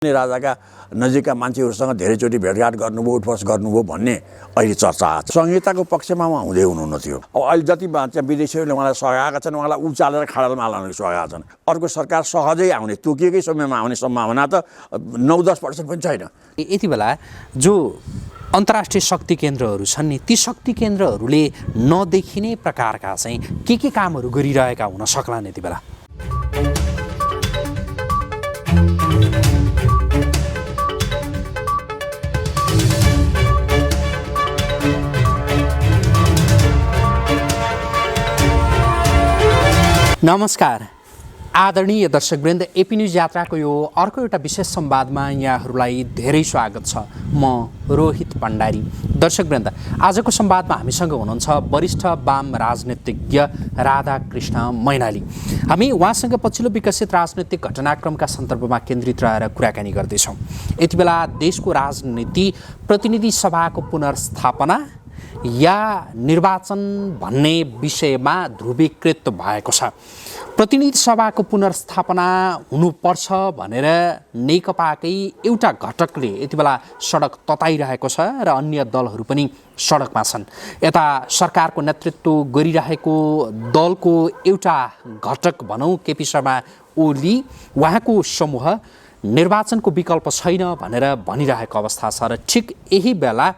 राजाका नजिकका मान्छेहरूसँग धेरैचोटि भेटघाट गर्नुभयो, उठबस गर्नुभयो भन्ने अहिले चर्चा आएको छ। संहिताको पक्षमा उहाँ हुँदै हुनुहुन्न थियो। अब अहिले जति विदेशीहरूले उहाँलाई सघाएका छन्, उहाँलाई उचालेर खाडलमा हाल्न सघाएका छन्। अर्को सरकार सहजै आउने, तोकिएकै समयमा आउने सम्भावना त 9-10% पनि छैन। यति बेला जो अन्तर्राष्ट्रिय शक्ति केन्द्रहरू छन् नि, ती शक्ति केन्द्रहरूले नदेखिने प्रकारका चाहिँ के कामहरू गरिरहेका हुन सक्लान् यति बेला? नमस्कार आदरणीय दर्शकवृन्द, एपी न्युज यात्राको यो अर्को एउटा विशेष संवादमा यहाँहरूलाई धेरै स्वागत छ। म रोहित भण्डारी। दर्शकवृन्द, आजको संवादमा हामीसँग हुनुहुन्छ वरिष्ठ वाम राजनीतिज्ञ राधाकृष्ण मैनाली। हामी उहाँसँग पछिल्लो विकसित राजनीतिक घटनाक्रमका सन्दर्भमा केन्द्रित रहेर कुराकानी गर्दैछौँ। यति बेला देशको राजनीति प्रतिनिधि सभाको पुनर्स्थापना या निर्वाचन भन्ने विषयमा ध्रुवीकृत भएको छ। प्रतिनिधि सभाको पुनर्स्थापना हुनुपर्छ भनेर नेकपाकै एउटा घटकले यति बेला सडक तताइरहेको छ र अन्य दलहरू पनि सडकमा छन्। यता सरकारको नेतृत्व गरिरहेको दलको एउटा घटक भनौँ केपी शर्मा ओली, उहाँको समूह निर्वाचनको विकल्प छैन भनेर भनिरहेको अवस्था छ। र ठिक यही बेला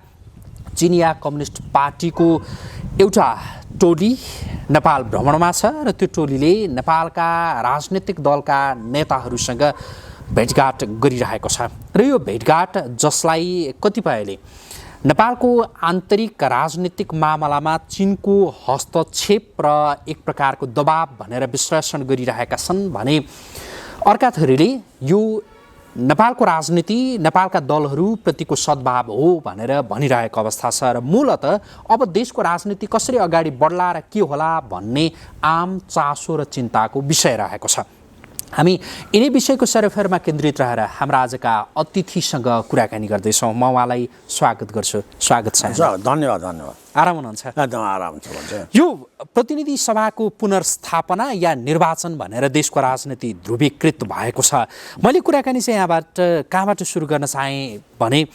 चिनिया कम्युनिस्ट पार्टीको एउटा टोली नेपाल भ्रमणमा छ र त्यो टोलीले नेपालका राजनीतिक दलका नेताहरूसँग भेटघाट गरिरहेको छ। र यो भेटघाट जसलाई कतिपयले नेपालको आन्तरिक राजनीतिक मामलामा चीनको हस्तक्षेप र एक प्रकारको दबाब भनेर विश्लेषण गरिरहेका छन् भने अर्का थरीले यो नेपालको राजनीति नेपालका दलहरूप्रतिको सद्भाव हो भनेर भनिरहेको अवस्था छ। र मूलतः अब देशको राजनीति कसरी अगाडि बढ्ला र के होला भन्ने आम चासो र चिन्ताको विषय रहेको छ। हामी यिनै विषयको सेरोफेरमा केन्द्रित रहेर हाम्रा आजका अतिथिसँग कुराकानी गर्दैछौँ। म उहाँलाई स्वागत गर्छु। स्वागत छ। धन्यवाद। आराम हुनुहुन्छ? एकदम आराम छ भन्छ। यो प्रतिनिधि सभाको पुनर्स्थापना या निर्वाचन भनेर देशको राजनीति ध्रुवीकृत भएको छ। मैले कुराकानी चाहिँ कहाँबाट सुरु गर्न चाहेँ भने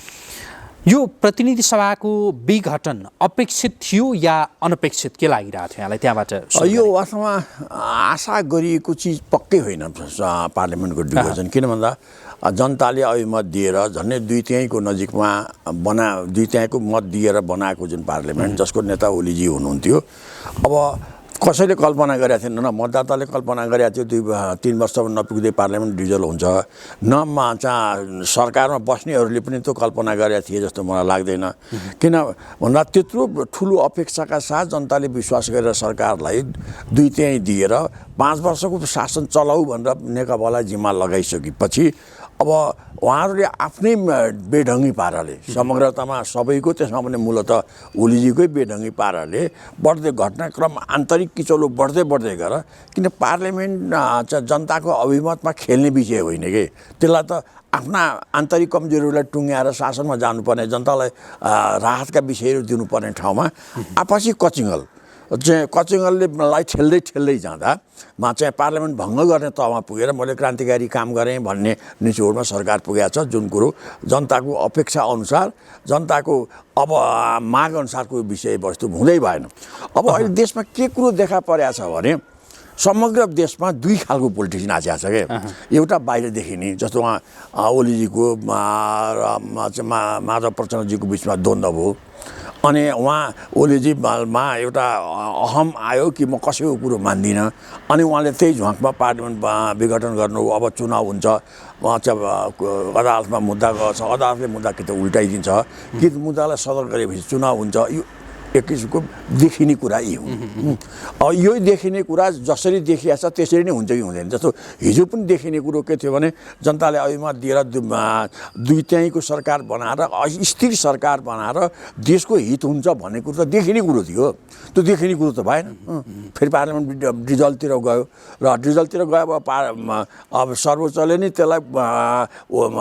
यो प्रतिनिधि सभाको विघटन अपेक्षित थियो या अनपेक्षित, के लागिरहेको थियो यहाँलाई त्यहाँबाट? यो वास्तवमा आशा गरिएको चिज पक्कै होइन पार्लियामेन्टको डिभिजन। किन भन्दा जनताले अभिमत दिएर झन्डै 2/3 नजिकमा 2/3 मत दिएर बनाएको जुन पार्लियामेन्ट, जसको नेता ओलीजी हुनुहुन्थ्यो, अब कसैले कल्पना गरेका थिएन, न मतदाताले कल्पना गरेका थियो 2-3 वर्षसम्म नपुग्दै पार्लियामेन्ट डिजल हुन्छ, न सरकारमा बस्नेहरूले पनि त्यो कल्पना गरेका थिए जस्तो मलाई लाग्दैन। किन भन्दा त्यत्रो ठुलो अपेक्षाका साथ जनताले विश्वास गरेर सरकारलाई 2/3 दिएर 5 वर्षको शासन चलाऊ भनेर नेकपालाई जिम्मा लगाइसकेपछि अब उहाँहरूले आफ्नै बेढङ्गी पाराले, समग्रतामा सबैको, त्यसमा पनि मूलतः ओलीजीकै बेढङ्गी पाराले बढ्दै घटनाक्रम आन्तरिक किचलो बढ्दै गएर, किन पार्लियामेन्ट जनताको अभिमतमा खेल्ने विषय होइन कि, त्यसलाई त आफ्ना आन्तरिक कमजोरीलाई टुङ्ग्याएर शासनमा जानुपर्ने, जनतालाई राहतका विषयहरू दिनुपर्ने ठाउँमा आपसी कचिङ्गलले मलाई ठेल्दै जाँदा चाहिँ पार्लियामेन्ट भङ्ग गर्ने तहमा पुगेर मैले क्रान्तिकारी काम गरेँ भन्ने निचोडमा सरकार पुगेको छ। जुन कुरो जनताको अपेक्षा अनुसार, जनताको अब माग अनुसारको विषयवस्तु हुँदै भएन। अब अहिले देशमा के कुरो देखा परेको छ भने समग्र देशमा 2 खालको पोलिटिसियन आएको छ क्या। एउटा बाहिर देखिने, जस्तो उहाँ ओलीजीको माधव प्रचण्डजीको बिचमा द्वन्द्व भयो, अनि उहाँ ओलीजीमा एउटा अहम आयो कि म कसैको कुरो मान्दिनँ, अनि उहाँले त्यही झ्वाकमा पार्लियामेन्ट विघटन गर्नु, अब चुनाव हुन्छ, अदालतमा मुद्दा गर्छ, अदालतले मुद्दा कि त उल्टाइदिन्छ कि मुद्दालाई सदर गरेपछि चुनाव हुन्छ। यो एक किसिमको देखिने कुरा यी हुन्। अब यो देखिने कुरा जसरी देखिएको छ त्यसरी नै हुन्छ कि हुँदैन। जस्तो हिजो पनि देखिने कुरो के थियो भने जनताले अभिमत दिएर 2/3 सरकार बनाएर स्थिर सरकार बनाएर देशको हित हुन्छ भन्ने कुरो त देखिने कुरो थियो। त्यो देखिने कुरो त भएन। फेरि पार्लियामेन्ट रिजल्टतिर गयो र रिजल्टतिर गयो अब सर्वोच्चले नै त्यसलाई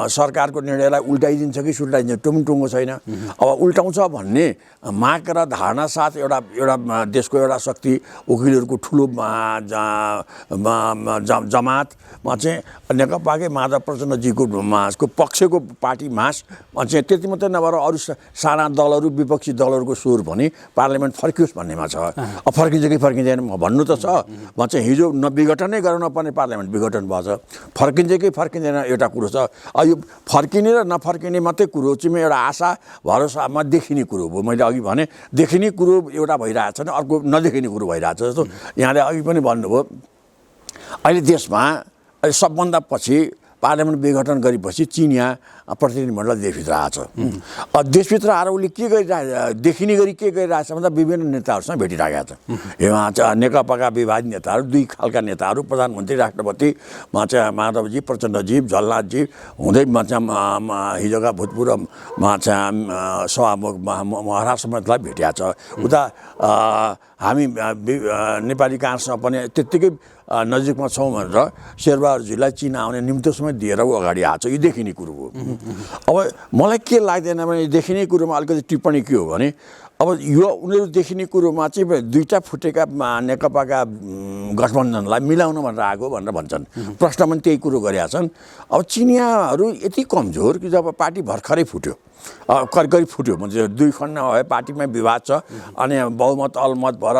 सरकारको निर्णयलाई उल्टाइदिन्छ कि सुल्टाइदिन्छ, टुङ्गो छैन। अब उल्टाउँछ भन्ने माग र धारणा साथ एउटा देशको एउटा शक्ति वकिलहरूको ठुलो जमातमा चाहिँ नेकपाकै माधव प्रचण्डजीको पक्षको पार्टी मास चाहिँ त्यति मात्रै नभएर अरू साना दलहरू विपक्षी दलहरूको स्वर पनि पार्लियामेन्ट फर्कियोस् भन्नेमा छ। फर्किन्छ कि फर्किँदैन भन्नु त छ। चाहिँ हिजो विघटनै गर्न नपर्ने पार्लियामेन्ट विघटन भएछ। फर्किन्छ कि फर्किँदैन एउटा कुरो छ। यो फर्किने र नफर्किने मात्रै कुरो चाहिँ एउटा आशा भरोसामा देखिने कुरो हो। मैले अघि भने देखिने कुरो एउटा भइरहेछ भने अर्को नदेखिने कुरो भइरहेछ। जस्तो यहाँले अघि पनि भन्नुभयो अहिले देशमा अहिले सबभन्दा पछि पार्लियामेन्ट विघटन गरेपछि चिनिया प्रतिनिधिमण्डल देशभित्र आएछ। देशभित्र आएर उसले के गरिरहेछ देखिने गरी के गरिरहेछ भन्दा विभिन्न नेताहरूसँग भेटिरहेको छ। नेकपाका विवादित नेताहरू दुई खालका नेताहरू प्रधानमन्त्री राष्ट्रपति माधवजी प्रचण्डजी झलनाथजी हुँदै हिजोका भूतपूर्व सभामुख महाराज समेतलाई भेटिएको छ। उता हामी नेपाली काङ्ग्रेससँग पनि त्यत्तिकै नजिकमा छौँ भनेर शेरबहादुरजीलाई चीन आउने निम्तोसम्म दिएर अगाडि आएको छ। यो देखिने कुरो हो। अब मलाई के लाग्दैन भने देखिने कुरोमा अलिकति टिप्पणी के हो भने अब यो उनीहरू देखिने कुरोमा चाहिँ दुईवटा फुटेका नेकपाका गठबन्धनलाई मिलाउन भनेर आएको भनेर भन्छन्। प्रश्न पनि त्यही कुरो गरेका छन्। अब चिनियाहरू यति कमजोर कि जब पार्टी भर्खरै फुट्यो करिब फुट्यो म्हणजे दुई खण्ड भए पार्टीमा विवाद छ अनि बहुमत अलमत भएर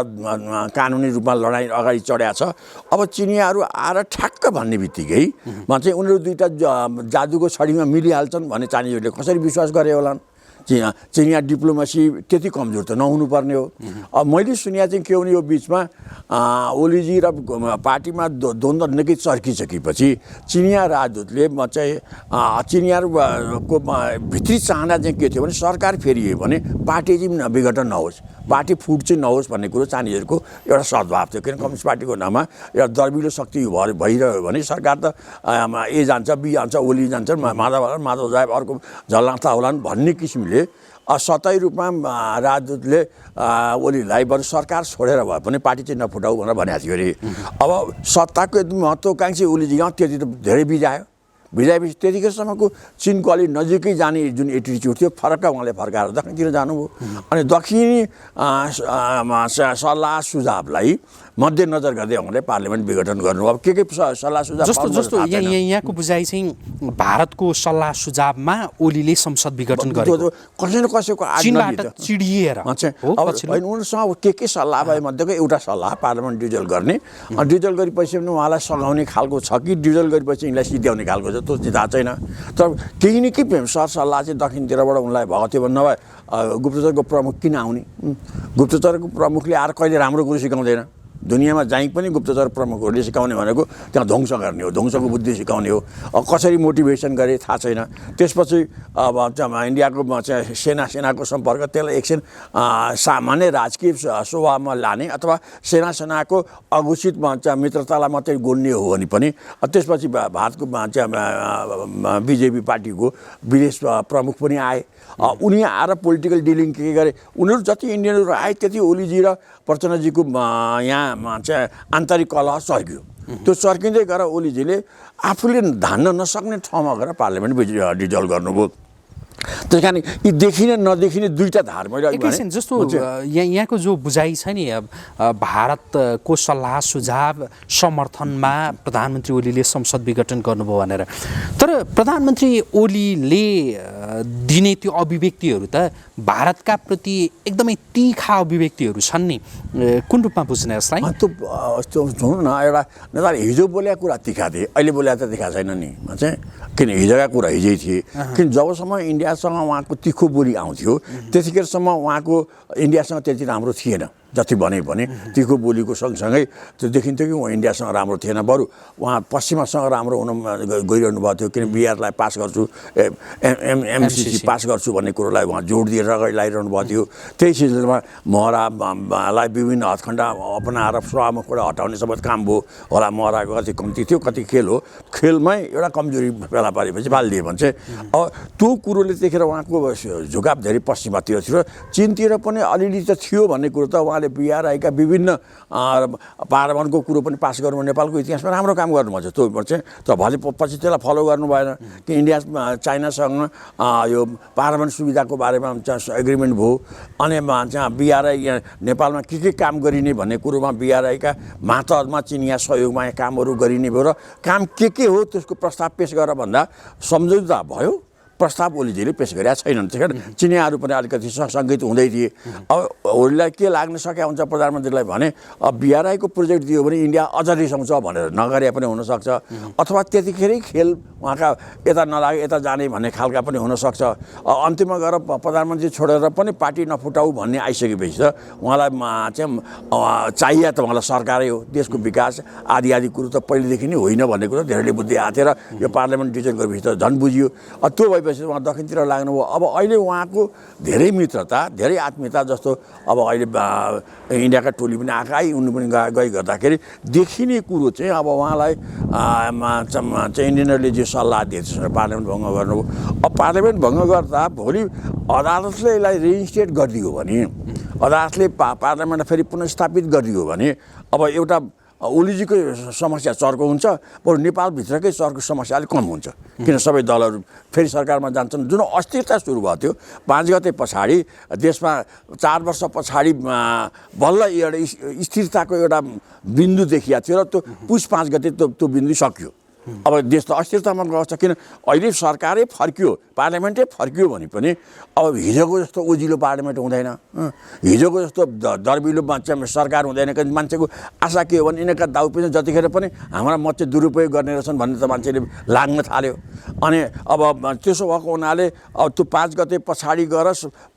कानुनी रूपमा लडाइँ अगाडि चढ्या छ। अब चिनियाहरू आएर ठ्याक्क भन्ने बित्तिकै चाहिँ उनीहरू दुईवटा जादुको छडीमा मिलिहाल्छन् भन्ने चाइनिजहरूले कसरी विश्वास गरे होलान्। चिनिया डिप्लोमेसी त्यति कमजोर त नहुनुपर्ने हो। अब मैले सुने चाहिँ के हो भने यो बिचमा ओलीजी र पार्टीमा द्वन्द्व निकै चर्किसकेपछि चिनिया राजदूतले चाहिँ चिनियाहरूको भित्री चाहना चाहिँ के थियो भने सरकार फेरियो भने पार्टी चाहिँ विघटन नहोस् पार्टी फुट चाहिँ नहोस् भन्ने कुरो चाइनिजहरूको एउटा सद्भाव थियो। किन कम्युनिस्ट पार्टीको नाममा एउटा दर्बिलो शक्ति भइरह्यो भने सरकार त ए जान्छ बी जान्छ ओली जान्छ माधव जाए अर्को झलनाथ होलान् भन्ने किसिमले सतै रूपमा राजदूतले ओलीलाई बरु सरकार छोडेर भए पनि पार्टी चाहिँ नफुटाऊ भनेर भनेको थियो अरे। अब सत्ताको एकदम महत्त्वकाङ्क्षी ओलीजी त्यति त धेरै भिजाएपछि त्यतिखेरसम्मको चिनको अलि नजिकै जाने जुन एटिट्युड थियो फरक उहाँले फर्काएर दक्षिणतिर जानुभयो। अनि दक्षिणी सल्लाह सुझावलाई मध्यनजर गर्दै उहाँले पार्लियामेन्ट विघटन गर्नु। अब के सल्लाह सुझाव जस्तो यहाँको बुझाइ चाहिँ भारतको सल्लाह सुझावमा ओलीले संसद विघटन गरेको कसै न कसैको चीनबाट चिडिएर अब उनीहरूसँग के सल्लाह भए मध्येको एउटा सल्लाह पार्लियामेन्ट डिजल गर्ने। डिजल गरेपछि पनि उहाँलाई सघाउने खालको छ कि डिजल गरेपछि यिनलाई सिध्याउने खालको छ त्यो चाहिँ थाहा छैन। तर केही न केही सरसल्लाह चाहिँ दक्षिणतिरबाट उनलाई भएको थियो भने नभए गुप्तचरको प्रमुख किन आउने। गुप्तचरको प्रमुखले आएर कहिले राम्रो कुरो सिकाउँदैन। दुनियाँमा जहीँ पनि गुप्तचर प्रमुखहरूले सिकाउने भनेको त्यहाँ ध्वंस गर्ने हो ध्वंसको बुद्धि सिकाउने हो। कसरी मोटिभेसन गरे थाहा छैन। त्यसपछि अब इन्डियाको चाहिँ सेनाको सम्पर्क त्यसलाई एकछिन सामान्य राजकीय स्वभावमा लाने अथवा सेनाको अघोषित मित्रतालाई मात्रै गोड्ने हो भने पनि त्यसपछि भारतको बिजेपी पार्टीको विदेश प्रमुख पनि आए। उनी आएर पोलिटिकल डिलिङ के गरे। उनीहरू जति इन्डियनहरू आए त्यति ओलीजी र प्रचण्डजीको यहाँ चाहिँ आन्तरिक कलह चर्क्यो। त्यो चर्किँदै गएर ओलीजीले आफूले धान्न नसक्ने ठाउँमा गएर पार्लियामेन्ट डिजल गर्नुभयो। त्यस कारण यी देखिने नदेखिने दुईवटा धार मैले एकैछिन जस्तो यहाँको जो बुझाइ छ नि भारतको सल्लाह सुझाव समर्थनमा प्रधानमन्त्री ओलीले संसद विघटन गर्नुभयो भनेर। तर प्रधानमन्त्री ओलीले दिने त्यो अभिव्यक्तिहरू त भारतका प्रति एकदमै तीखा अभिव्यक्तिहरू छन् नि। कुन रूपमा बुझ्ने यसलाई? त्यो सुन्नु न एउटा नेताले हिजो बोलेका कुरा तीखा थिए अहिले बोलेका त तीखा छैन नि चाहिँ। किन हिजोका कुरा हिजै थिए। किन जबसम्म इन्डियासँग उहाँको तिखो बोली आउँथ्यो त्यतिखेरसम्म उहाँको इन्डियासँग त्यति राम्रो थिएन। जति भने तिखो बोलीको सँगसँगै त्यो देखिन्थ्यो कि उहाँ इन्डियासँग राम्रो थिएन। बरु उहाँ पश्चिमासँग राम्रो हुन गइरहनु भएको थियो। किन बिआरलाई पास गर्छु एमसिसी पास गर्छु भन्ने कुरोलाई उहाँ जोड दिएर लगाइरहनु भएको थियो। त्यही सिलसिलामा महरालाई विभिन्न हदखण्ड अपनाएर सभामुखबाट हटाउने समेत काम भयो होला। महराको कति कम्ती थियो कति खेल हो खेलमै एउटा कमजोरी फेला पारेपछि फालिदिए भने चाहिँ अब त्यो कुरोले देखेर उहाँको झुकाव धेरै पश्चिमातिर थियो। चीनतिर पनि अलिअलि त थियो भन्ने कुरो त उहाँ उहाँले BRI का विभिन्न पार्वनको कुरो पनि पास गर्नु नेपालको इतिहासमा राम्रो काम गर्नुभएको छ। त्यो चाहिँ त भले पछि त्यसलाई फलो गर्नु भएन कि इन्डिया चाइनासँग यो पार्वन सुविधाको बारेमा एग्रिमेन्ट भयो अनि चाहिँ BRI नेपालमा के काम गरिने भन्ने कुरोमा BRI का मातहतमा चिनिया सहयोगमा कामहरू गरिने भयो र काम के हो त्यसको प्रस्ताव पेश गरेर भन्दा सम्झौता भयो, प्रस्ताव ओलीजीले पेश गरेका छैनन्। त्यस कारण चिनियाहरू पनि अलिकति सङ्गीत हुँदै थिए। अब ओलीलाई के लाग्न सकेको हुन्छ प्रधानमन्त्रीलाई भने अब BRI को प्रोजेक्ट दियो भने इन्डिया अझ रिसाउँछ भनेर नगरे पनि हुनसक्छ, अथवा त्यतिखेरै खेल उहाँका यता नलागे यता जाने भन्ने खालका पनि हुनसक्छ। अन्तिममा गएर प्रधानमन्त्री छोडेर पनि पार्टी नफुटाऊ भन्ने आइसकेपछि त उहाँलाई चाहिँ चाहिए त उहाँलाई सरकारै हो, देशको विकास आदि कुरो त पहिलेदेखि नै होइन भन्ने कुरो धेरैले बुझ्दै आएको थियो र यो पार्लियामेन्ट डिजाइन गरेपछि त झन् बुझियो। त्यो भएपछि उहाँ दक्षिणतिर लाग्नुभयो। अब अहिले उहाँको धेरै मित्रता, धेरै आत्मीयता जस्तो अब अहिले इन्डियाका टोली पनि आएकै उनी पनि गई गर्दाखेरि देखिने कुरो चाहिँ अब उहाँलाई चाहिँ इन्डियनहरूले जे सल्लाह दिएछ पार्लियामेन्ट भङ्ग गर्नुभयो। अब पार्लियामेन्ट भङ्ग गर्दा भोलि अदालतले यसलाई रिइन्स्टेट गरिदियो भने, अदालतले पार्लियामेन्टलाई फेरि पुनर्स्थापित गरिदियो भने अब एउटा ओलीजीको समस्या चर्को हुन्छ, बरु नेपालभित्रकै चर्को समस्या अलिक कम हुन्छ। किन सबै दलहरू फेरि सरकारमा जान्छन्। जुन अस्थिरता सुरु भएको थियो 5 गते पछाडि देशमा 4 वर्ष पछाडि बल्ल एउटा स्थिरताको एउटा बिन्दु देखिएको थियो र त्यो पुस 5 गते त्यो बिन्दु सक्यो। अब देश त अस्थिरतामा गएको छ। किन अहिले सरकारै फर्कियो, पार्लियामेन्टै फर्कियो भने पनि अब हिजोको जस्तो ओजिलो पार्लियामेन्ट हुँदैन, हिजोको जस्तो दर्बिलो सरकार हुँदैन। मान्छेको आशा के हो भने यिनीहरूका दाउपेच जतिखेर पनि हाम्रा मत चाहिँ दुरुपयोग गर्ने रहेछन् भन्ने त मान्छेले लाग्न थाल्यो। अनि अब त्यसो भएको हुनाले अब त्यो 5 गते पछाडि गएर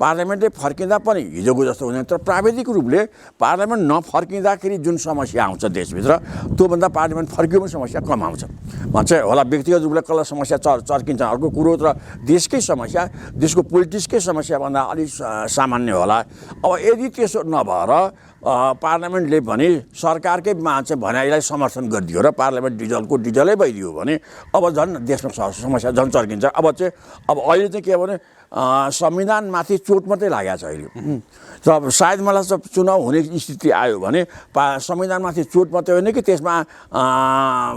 पार्लियामेन्टै फर्किँदा पनि हिजोको जस्तो हुँदैन। तर प्राविधिक रूपले पार्लियामेन्ट नफर्किँदाखेरि जुन समस्या आउँछ देशभित्र, त्योभन्दा पार्लियामेन्ट फर्कियो पनि समस्या कम आउँछ। चाहिँ होला व्यक्तिगत रूपले कसलाई समस्या चर्किन्छ अर्को कुरो, तर देशकै समस्या, देशको पोलिटिक्सकै समस्या भन्दा अलिक सामान्य होला। अब यदि त्यसो नभएर पार्लियामेन्टले भने सरकारकै चाहिँ भनाइलाई समर्थन गरिदियो र पार्लियामेन्ट डिजलै भइदियो भने अब झन् देशमा समस्या झन् चर्किन्छ। अब अहिले चाहिँ के हो भने संविधानमाथि चोट मात्रै लागेको छ अहिले। र अब सायद मलाई चाहिँ चुनाव हुने स्थिति आयो भने संविधानमाथि चोट मात्रै होइन कि त्यसमा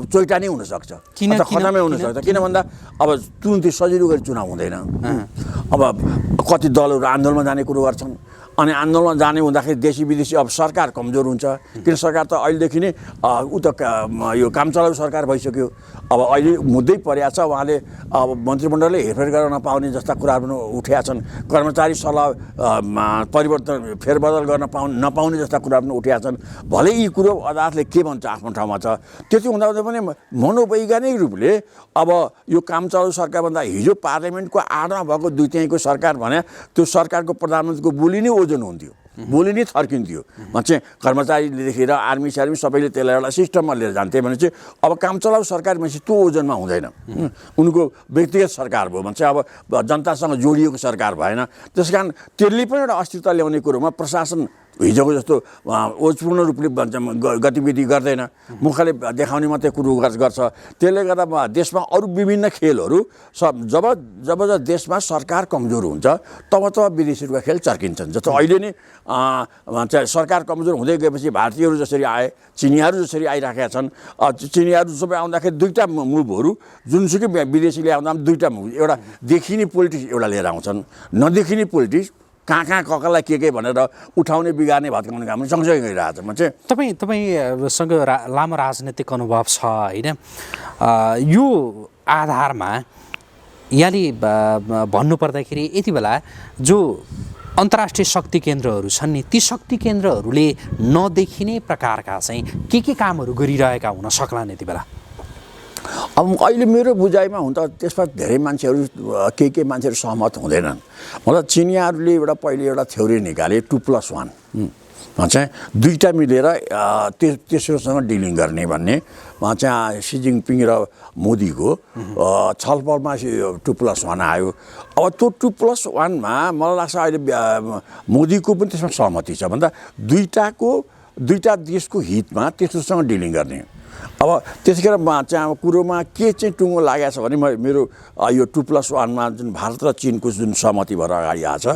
चोइटा नै हुनसक्छ, खतमै हुनसक्छ। किन भन्दा अब तुरुन्तै सजिलो गरी चुनाव हुँदैन। अब कति दलहरू आन्दोलनमा जाने कुरो गर्छन्, अनि आन्दोलनमा जाने हुँदाखेरि देशी विदेशी अब सरकार कमजोर हुन्छ। किन सरकार त अहिलेदेखि नै यो काम चलाउ सरकार भइसक्यो। अब अहिले मुद्दै परेको छ। उहाँले अब मन्त्रीमण्डलले हेरफेर गर्न नपाउने जस्ता कुराहरू पनि उठेका छन्। कर्मचारी सल्लाह परिवर्तन फेरबदल गर्न नपाउने जस्ता कुराहरू पनि उठेका छन्। भले यी कुरो अदालतले के भन्छ आफ्नो ठाउँमा छ, त्यति हुँदाहुँदै पनि मनोवैज्ञानिक रूपले अब यो काम चलाउ सरकारभन्दा हिजो पार्लियामेन्टको आडमा भएको 2/3 सरकार भने त्यो सरकारको प्रधानमन्त्रीको बोली नै ओजन हुन्थ्यो, बोली नै थर्किन्थ्यो। चाहिँ कर्मचारीदेखि र आर्मी सार्मी सबैले त्यसलाई एउटा सिस्टममा लिएर जान्थे भने चाहिँ अब काम चलाउ सरकार भनेपछि त्यो ओजनमा हुँदैन। उनको व्यक्तिगत सरकार भयो भने चाहिँ अब जनतासँग जोडिएको सरकार भएन। त्यस कारण त्यसले पनि एउटा अस्थिरता ल्याउने कुरोमा प्रशासन हिजोको जस्तो ओजपूर्ण रूपले गतिविधि गर्दैन, मुखले देखाउने मात्रै कुरो गर्छ। त्यसले गर्दा देशमा अरू विभिन्न खेलहरू जब देशमा सरकार कमजोर हुन्छ तब विदेशीहरूका खेल चर्किन्छन्। जस्तो अहिले नै चाहिँ सरकार कमजोर हुँदै गएपछि भारतीयहरू जसरी आए, चिनियाहरू जसरी आइराखेका छन्, चिनियाहरू सबै आउँदाखेरि 2टा मुभहरू जुनसुकै विदेशीले आउँदा 2टा मुभ, एउटा देखिने पोलिटिक्स एउटा लिएर आउँछन्, नदेखिने पोलिटिक्स कहाँ कसलाई के भनेर उठाउने बिगार्ने भत्काउने काम सँगसँगै गरिरहेको छ। म चाहिँ तपाईँसँग लामो राजनीतिक अनुभव छ होइन, यो आधारमा यहाँले भन्नुपर्दाखेरि यति बेला जो अन्तर्राष्ट्रिय शक्ति केन्द्रहरू छन् नि, ती शक्ति केन्द्रहरूले नदेखिने प्रकारका चाहिँ के कामहरू गरिरहेका हुन सक्लान् यति बेला? अब अहिले मेरो बुझाइमा हुन त त्यसमा धेरै मान्छेहरू के मान्छेहरू सहमत हुँदैनन्। मतलब चिनियाहरूले पहिले एउटा थ्योरी निकाले 2+1 चाहिँ 2टा मिलेर तेस्रोसँग डिलिङ गर्ने भन्ने चाहिँ सी जिनपिङ र मोदीको छलफलमा 2+1 आयो। अब त्यो 2+1मा मलाई लाग्छ अहिले मोदीको पनि त्यसमा सहमति छ भन्दा दुईटा देशको हितमा तेस्रोसँग डिलिङ गर्ने। अब त्यतिखेर चाहिँ कुरोमा के चाहिँ टुङ्गो लागेको छ भने मेरो यो 2+1मा जुन भारत र चिनको जुन सहमति भएर अगाडि आएको छ,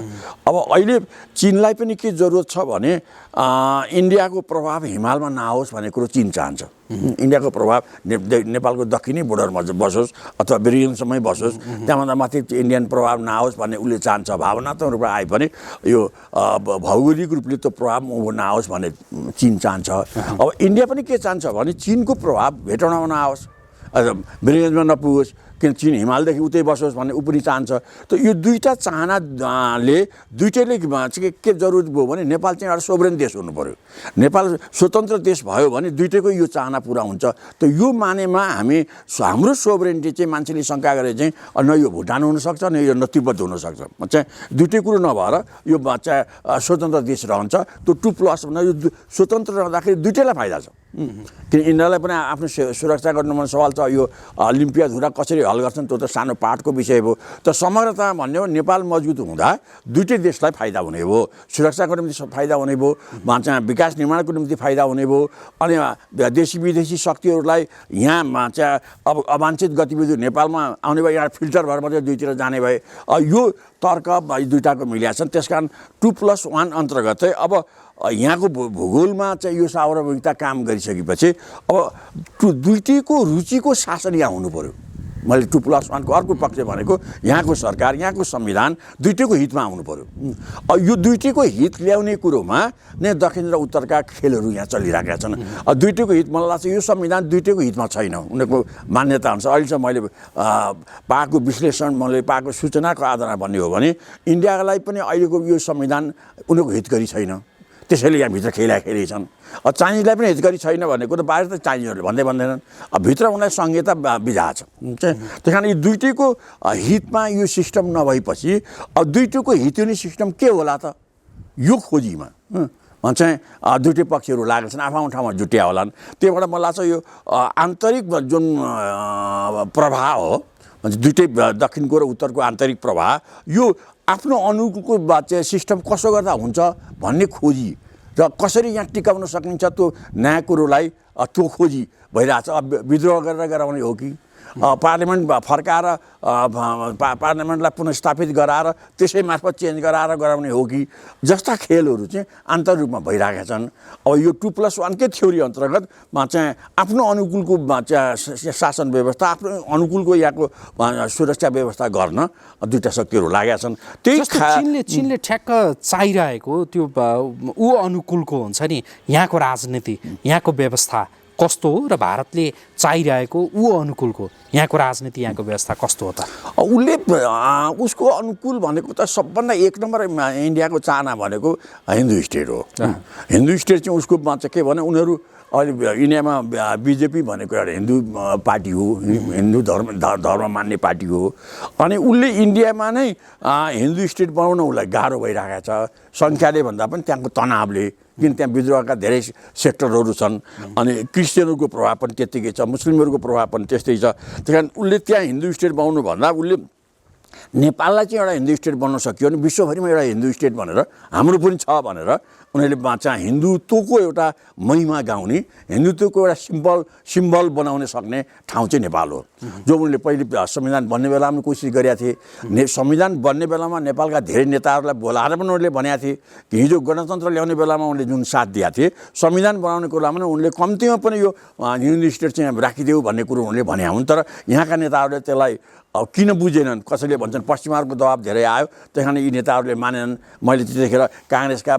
अब अहिले चिनलाई पनि के जरुरत छ भने इन्डियाको प्रभाव हिमालमा नआओस् भन्ने कुरो चिन चाहन्छ। इन्डियाको प्रभाव नेपालको दक्षिणी बोर्डरमा बसोस् अथवा बिरिगनसम्मै बसोस्, त्यहाँभन्दा माथि इन्डियन प्रभाव नआओस् भन्ने उसले चाहन्छ। भावनात्मक रूपमा आए पनि यो भौगोलिक रूपले त्यो प्रभाव नआओस् भन्ने चिन चाहन्छ। अब इन्डिया पनि के चाहन्छ भने चिनको प्रभाव भेटौँडामा नआओस्, बिरिगन्जमा नपुगोस्, किन चिन हिमालदेखि उतै बसोस् भन्ने ऊ पनि चाहन्छ। त यो दुईवटा चाहनाले दुईटैले के जरुरत भयो भने नेपाल चाहिँ एउटा सोभरेन देश हुनु पर्यो। नेपाल स्वतन्त्र देश भयो भने दुईटैको यो चाहना पुरा हुन्छ। त यो मानेमा हाम्रो सोभरेन्टी चाहिँ मान्छेले शङ्का गरे चाहिँ न यो भुटान हुनसक्छ न यो तिब्बत हुनसक्छ, चाहिँ दुइटै कुरो नभएर यो चाहिँ स्वतन्त्र देश रहन्छ। त्यो 2+ भन्दा यो स्वतन्त्र रहँदाखेरि दुइटैलाई फाइदा छ। किन इन्डियालाई पनि आफ्नो सुरक्षा गर्नुमा सवाल छ। यो ओलम्पियाड हुँदा कसरी हल गर्छन् त्यो त सानो पार्टको विषय भयो। त समग्रता भन्ने हो नेपाल मजबुत हुँदा दुइटै देशलाई फाइदा हुने भयो, सुरक्षाको निम्ति फाइदा हुने भयो, चाहिँ विकास निर्माणको निम्ति फाइदा हुने भयो। अनि देशी विदेशी शक्तिहरूलाई यहाँ चाहिँ अब अवाञ्छित गतिविधि नेपालमा आउने भए यहाँ फिल्टर भएर मात्रै दुईतिर जाने भए। यो तर्क दुईटाको मिलिया छन्। त्यसकारण 2+1 अन्तर्गत चाहिँ अब यहाँको भूगोलमा चाहिँ यो सार्वभौमिकता काम गरिसकेपछि अब दुईटैको रुचिको शासन यहाँ हुनु पर्यो। मैले 2+1को अर्को पक्ष भनेको यहाँको सरकार, यहाँको संविधान दुईटैको हितमा आउनु पर्यो। यो दुईटैको हित ल्याउने कुरोमा नै दक्षिण र उत्तरका खेलहरू यहाँ चलिरहेका छन्। दुईटैको हित मलाई लाग्छ यो संविधान दुईटैको हितमा छैन। उनीहरूको मान्यता अनुसार अहिलेसम्म मैले पाएको विश्लेषण, मैले पाएको सूचनाको आधारमा भन्ने हो भने इन्डियालाई पनि अहिलेको यो संविधान उनीहरूको हितकरी छैन, त्यसैले यहाँभित्र खेली छन्। चाइनिजलाई पनि हितकारी छैन भनेको त बाहिर त चाइनिजहरूले भन्दैनन्, भित्र उनीलाई संहिता बिझा छ। त्यस कारण यो दुईटैको हितमा यो सिस्टम नभएपछि अब दुईटैको हित हुने सिस्टम के होला त, यो खोजीमा चाहिँ दुईटै पक्षहरू लागेका छन्, आफ्नो ठाउँमा जुटिया होलान्। त्यहीबाट मलाई लाग्छ यो आन्तरिक जुन प्रभाव हो, दुईटै दक्षिणको र उत्तरको आन्तरिक प्रभाव, यो आफ्नो अनुकूलको चाहिँ सिस्टम कसो गर्दा हुन्छ भन्ने खोजी र कसरी यहाँ टिकाउन सकिन्छ त्यो नयाँ कुरोलाई त्यो खोजी भइरहेछ। विद्रोह गरेर गराउने हो कि पार्लियामेन्ट फर्काएर पार्लियामेन्टलाई पुनर्स्थापित गराएर त्यसै मार्फत चेन्ज गराएर गराउने हो कि जस्ता खेलहरू चाहिँ आन्तरिक रूपमा भइरहेका छन्। अब यो 2+1कै थ्योरी अन्तर्गत चाहिँ आफ्नो अनुकूलको शासन व्यवस्था, आफ्नो अनुकूलको यहाँको सुरक्षा व्यवस्था गर्न दुईटा शक्तिहरू लागेका छन्। त्यही चीनले ठ्याक्क चाहिरहेको त्यो ऊ अनुकूलको हुन्छ नि यहाँको राजनीति, यहाँको व्यवस्था कस्तो हो र भारतले चाहिरहेको ऊ अनुकूलको यहाँको राजनीति, यहाँको व्यवस्था कस्तो हो त? उसले उसको अनुकूल भनेको त सबभन्दा एक नम्बर इन्डियाको चाहना भनेको हिन्दू स्टेट हो। हिन्दू स्टेट चाहिँ उसको चाहिँ के भने उनीहरू अहिले इन्डियामा बिजेपी भनेको एउटा हिन्दू पार्टी हो, हिन्दू धर्म मान्ने पार्टी हो। अनि उसले इन्डियामा नै हिन्दू स्टेट बनाउन उसलाई गाह्रो भइरहेको छ, सङ्ख्याले भन्दा पनि त्यहाँको तनावले। किन त्यहाँ विद्रोहका धेरै सेक्टरहरू छन्, अनि क्रिस्चियनहरूको प्रभाव पनि त्यत्तिकै छ, मुस्लिमहरूको प्रभाव पनि त्यस्तै छ। त्यस कारण उसले त्यहाँ हिन्दू स्टेट बनाउनु भन्दा उसले नेपाललाई चाहिँ एउटा हिन्दू स्टेट बनाउन सकियो भने विश्वभरिमा एउटा हिन्दू स्टेट भनेर हाम्रो पनि छ भनेर उनीहरूले चाहिँ हिन्दुत्वको एउटा महिमा गाउने, हिन्दुत्वको एउटा सिम्बल बनाउन सक्ने ठाउँ चाहिँ नेपाल हो। जो उनले पहिले संविधान बन्ने बेलामा कोसिस गरेका थिए। संविधान बन्ने बेलामा नेपालका धेरै नेताहरूलाई बोलाएर पनि उनले भनेका थिए कि हिजो गणतन्त्र ल्याउने बेलामा उनले जुन साथ दिएका थिए, संविधान बनाउने कुरामा उनले कम्तीमा पनि यो हिन्दू स्टेट चाहिँ राखिदेऊ भन्ने कुरो उनले भने हुन्। तर यहाँका नेताहरूले त्यसलाई अब किन बुझेनन्, कसैले भन्छन् पश्चिमाहरूको दबाब धेरै आयो त्यही कारण यी नेताहरूले मानेनन्। मैले त्यतिखेर काङ्ग्रेसका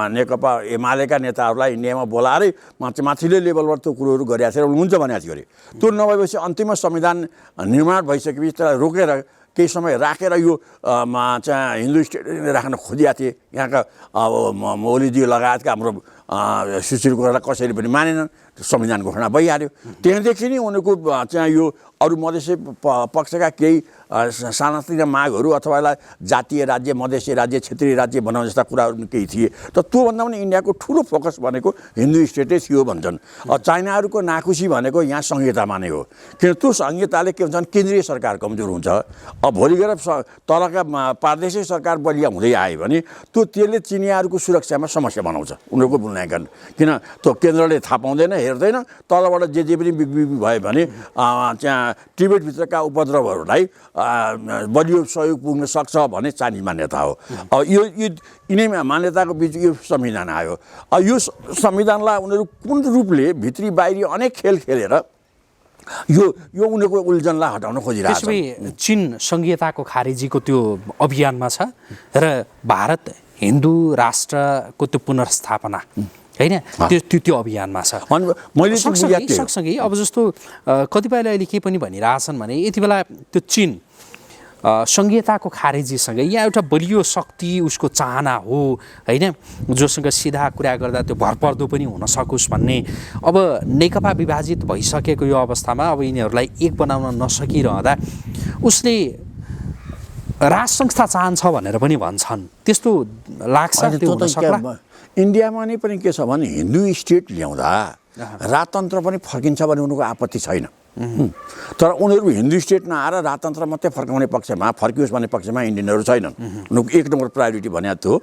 नेकपा एमालेका नेताहरूलाई इन्डियामा बोलाएरै माथिल्लो लेभलबाट त्यो कुरोहरू गरेका थिए र हुन्छ भनेको थियो अरे। त्यो नभएपछि अन्तिममा संविधान निर्माण भइसकेपछि त्यसलाई रोकेर केही समय राखेर यो चाहिँ हिन्दू स्टेट राख्न खोजिया थिए। यहाँका अब ओलीजी लगायतका हाम्रो सुशील कोइराला कसैले पनि मानेनन्, संविधान घोषणा भइहाल्यो। त्यहाँदेखि नै उनीहरूको चाहिँ यो अरू मधेसी पक्षका केही सानातिना मागहरू अथवा यसलाई जातीय राज्य, मधेसी राज्य, क्षेत्रीय राज्य बनाउने जस्ता कुराहरू केही थिए। त त्योभन्दा पनि इन्डियाको ठुलो फोकस भनेको हिन्दू स्टेटै थियो भन्छन्। चाइनाहरूको नाखुसी भनेको यहाँ संहिता माने हो, किन त्यो संहिताले के भन्छन् केन्द्रीय सरकार कमजोर हुन्छ। अब भोलि गएर तलका प्रादेशिक सरकार बलिया हुँदै आयो भने त्यसले चिनियाहरूको सुरक्षामा समस्या बनाउँछ, उनीहरूको मूल्याङ्कन, किन त्यो केन्द्रले थाहा पाउँदैन, हेर्दैन, तलबाट जे पनि बिग्री भयो भने त्यहाँ टिबेटभित्रका उपद्रवहरूलाई बलियो सहयोग पुग्न सक्छ भन्ने चाइनिज मान्यता हो। अब यो यिनै मान्यताको बिच यो संविधान आयो। यो संविधानलाई उनीहरू कुन रूपले भित्री बाहिरी अनेक खेल खेलेर यो उनीहरूको उल्झनलाई हटाउन खोजिरहेको छ। त्यसमै चीन संघीयताको खारेजीको त्यो अभियानमा छ र भारत हिन्दू राष्ट्रको त्यो पुनर्स्थापना होइन त्यो अभियानमा छ। मैले सँगसँगै अब जस्तो कतिपयले अहिले के पनि भनिरहेछन् भने यति बेला त्यो चीन संघीयताको खारेजीसँगै यहाँ एउटा बलियो शक्ति उसको चाहना हो होइन, जोसँग सिधा कुरा गर्दा त्यो भरपर्दो पनि हुन सकोस् भन्ने। अब नेकपा विभाजित भइसकेको यो अवस्थामा अब यिनीहरूलाई एक बनाउन नसकिरहँदा उसले राज संस्था चाहन्छ भनेर पनि भन्छन्, त्यस्तो लाग्छ? त्यो हुन सक्ला? इन्डियामा नै पनि के छ भने हिन्दू स्टेट ल्याउँदा राजतन्त्र पनि फर्किन्छ भने उनीहरूको आपत्ति छैन। तर उनीहरू हिन्दू स्टेट नआएर राजतन्त्र मात्रै फर्काउने पक्षमा, फर्कियोस् भन्ने पक्षमा इन्डियनहरू छैनन्। उनीहरूको एक नम्बर प्रायोरिटी भने थियो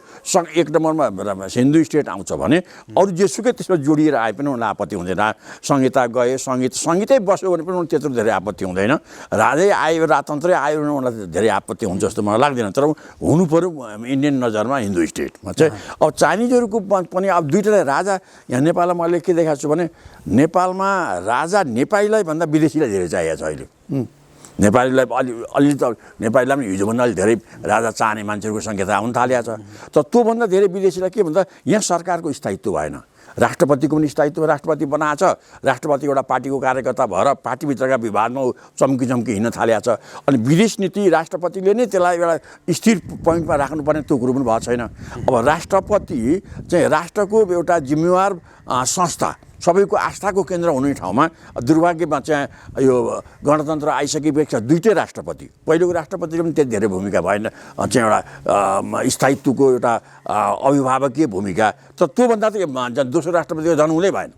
एक नम्बरमा हिन्दू स्टेट आउँछ भने अरू जेसुकै त्यसमा जोडिएर आए पनि उनीहरूलाई आपत्ति हुँदैन। संहिता गए, सङ्गीतै बस्यो भने पनि त्यत्रो धेरै आपत्ति हुँदैन। राजै आयो, राजतन्त्रै आयो भने उनीहरूलाई धेरै आपत्ति हुन्छ जस्तो मलाई लाग्दैन। तर हुनु पऱ्यो इन्डियन नजरमा हिन्दू स्टेटमा चाहिँ। अब चाइनिजहरूको पनि अब दुईवटा राजा यहाँ नेपालमा मैले के देखाएको छु भने नेपालमा राजा नेपालीलाई भन्दा विदेशीलाई धेरै चाहिएको छ अहिले। नेपालीलाई अलि त नेपालीलाई पनि हिजोभन्दा अलिक धेरै राजा चाहने मान्छेहरूको सङ्ख्या आउन थालेको छ। तर त्योभन्दा धेरै विदेशीलाई के भन्दा यहाँ सरकारको स्थायित्व भएन, राष्ट्रपतिको पनि स्थायित्व, राष्ट्रपति बनाएको छ, राष्ट्रपति एउटा पार्टीको कार्यकर्ता भएर पार्टीभित्रका विवादमा चम्की हिँड्न थालेको छ। अनि विदेश नीति राष्ट्रपतिले नै त्यसलाई एउटा स्थिर पोइन्टमा राख्नुपर्ने त्यो कुरो पनि भएको छैन। अब राष्ट्रपति चाहिँ राष्ट्रको एउटा जिम्मेवार संस्था, सबैको आस्थाको केन्द्र हुने ठाउँमा दुर्भाग्यमा चाहिँ यो गणतन्त्र आइसकेपछि दुईटै राष्ट्रपति, पहिलोको राष्ट्रपतिले पनि त्यति धेरै भूमिका भएन, चाहिँ एउटा स्थायित्वको एउटा अभिभावकीय भूमिका। तर त्योभन्दा त दोस्रो राष्ट्रपतिको जन्म हुँदै भएन।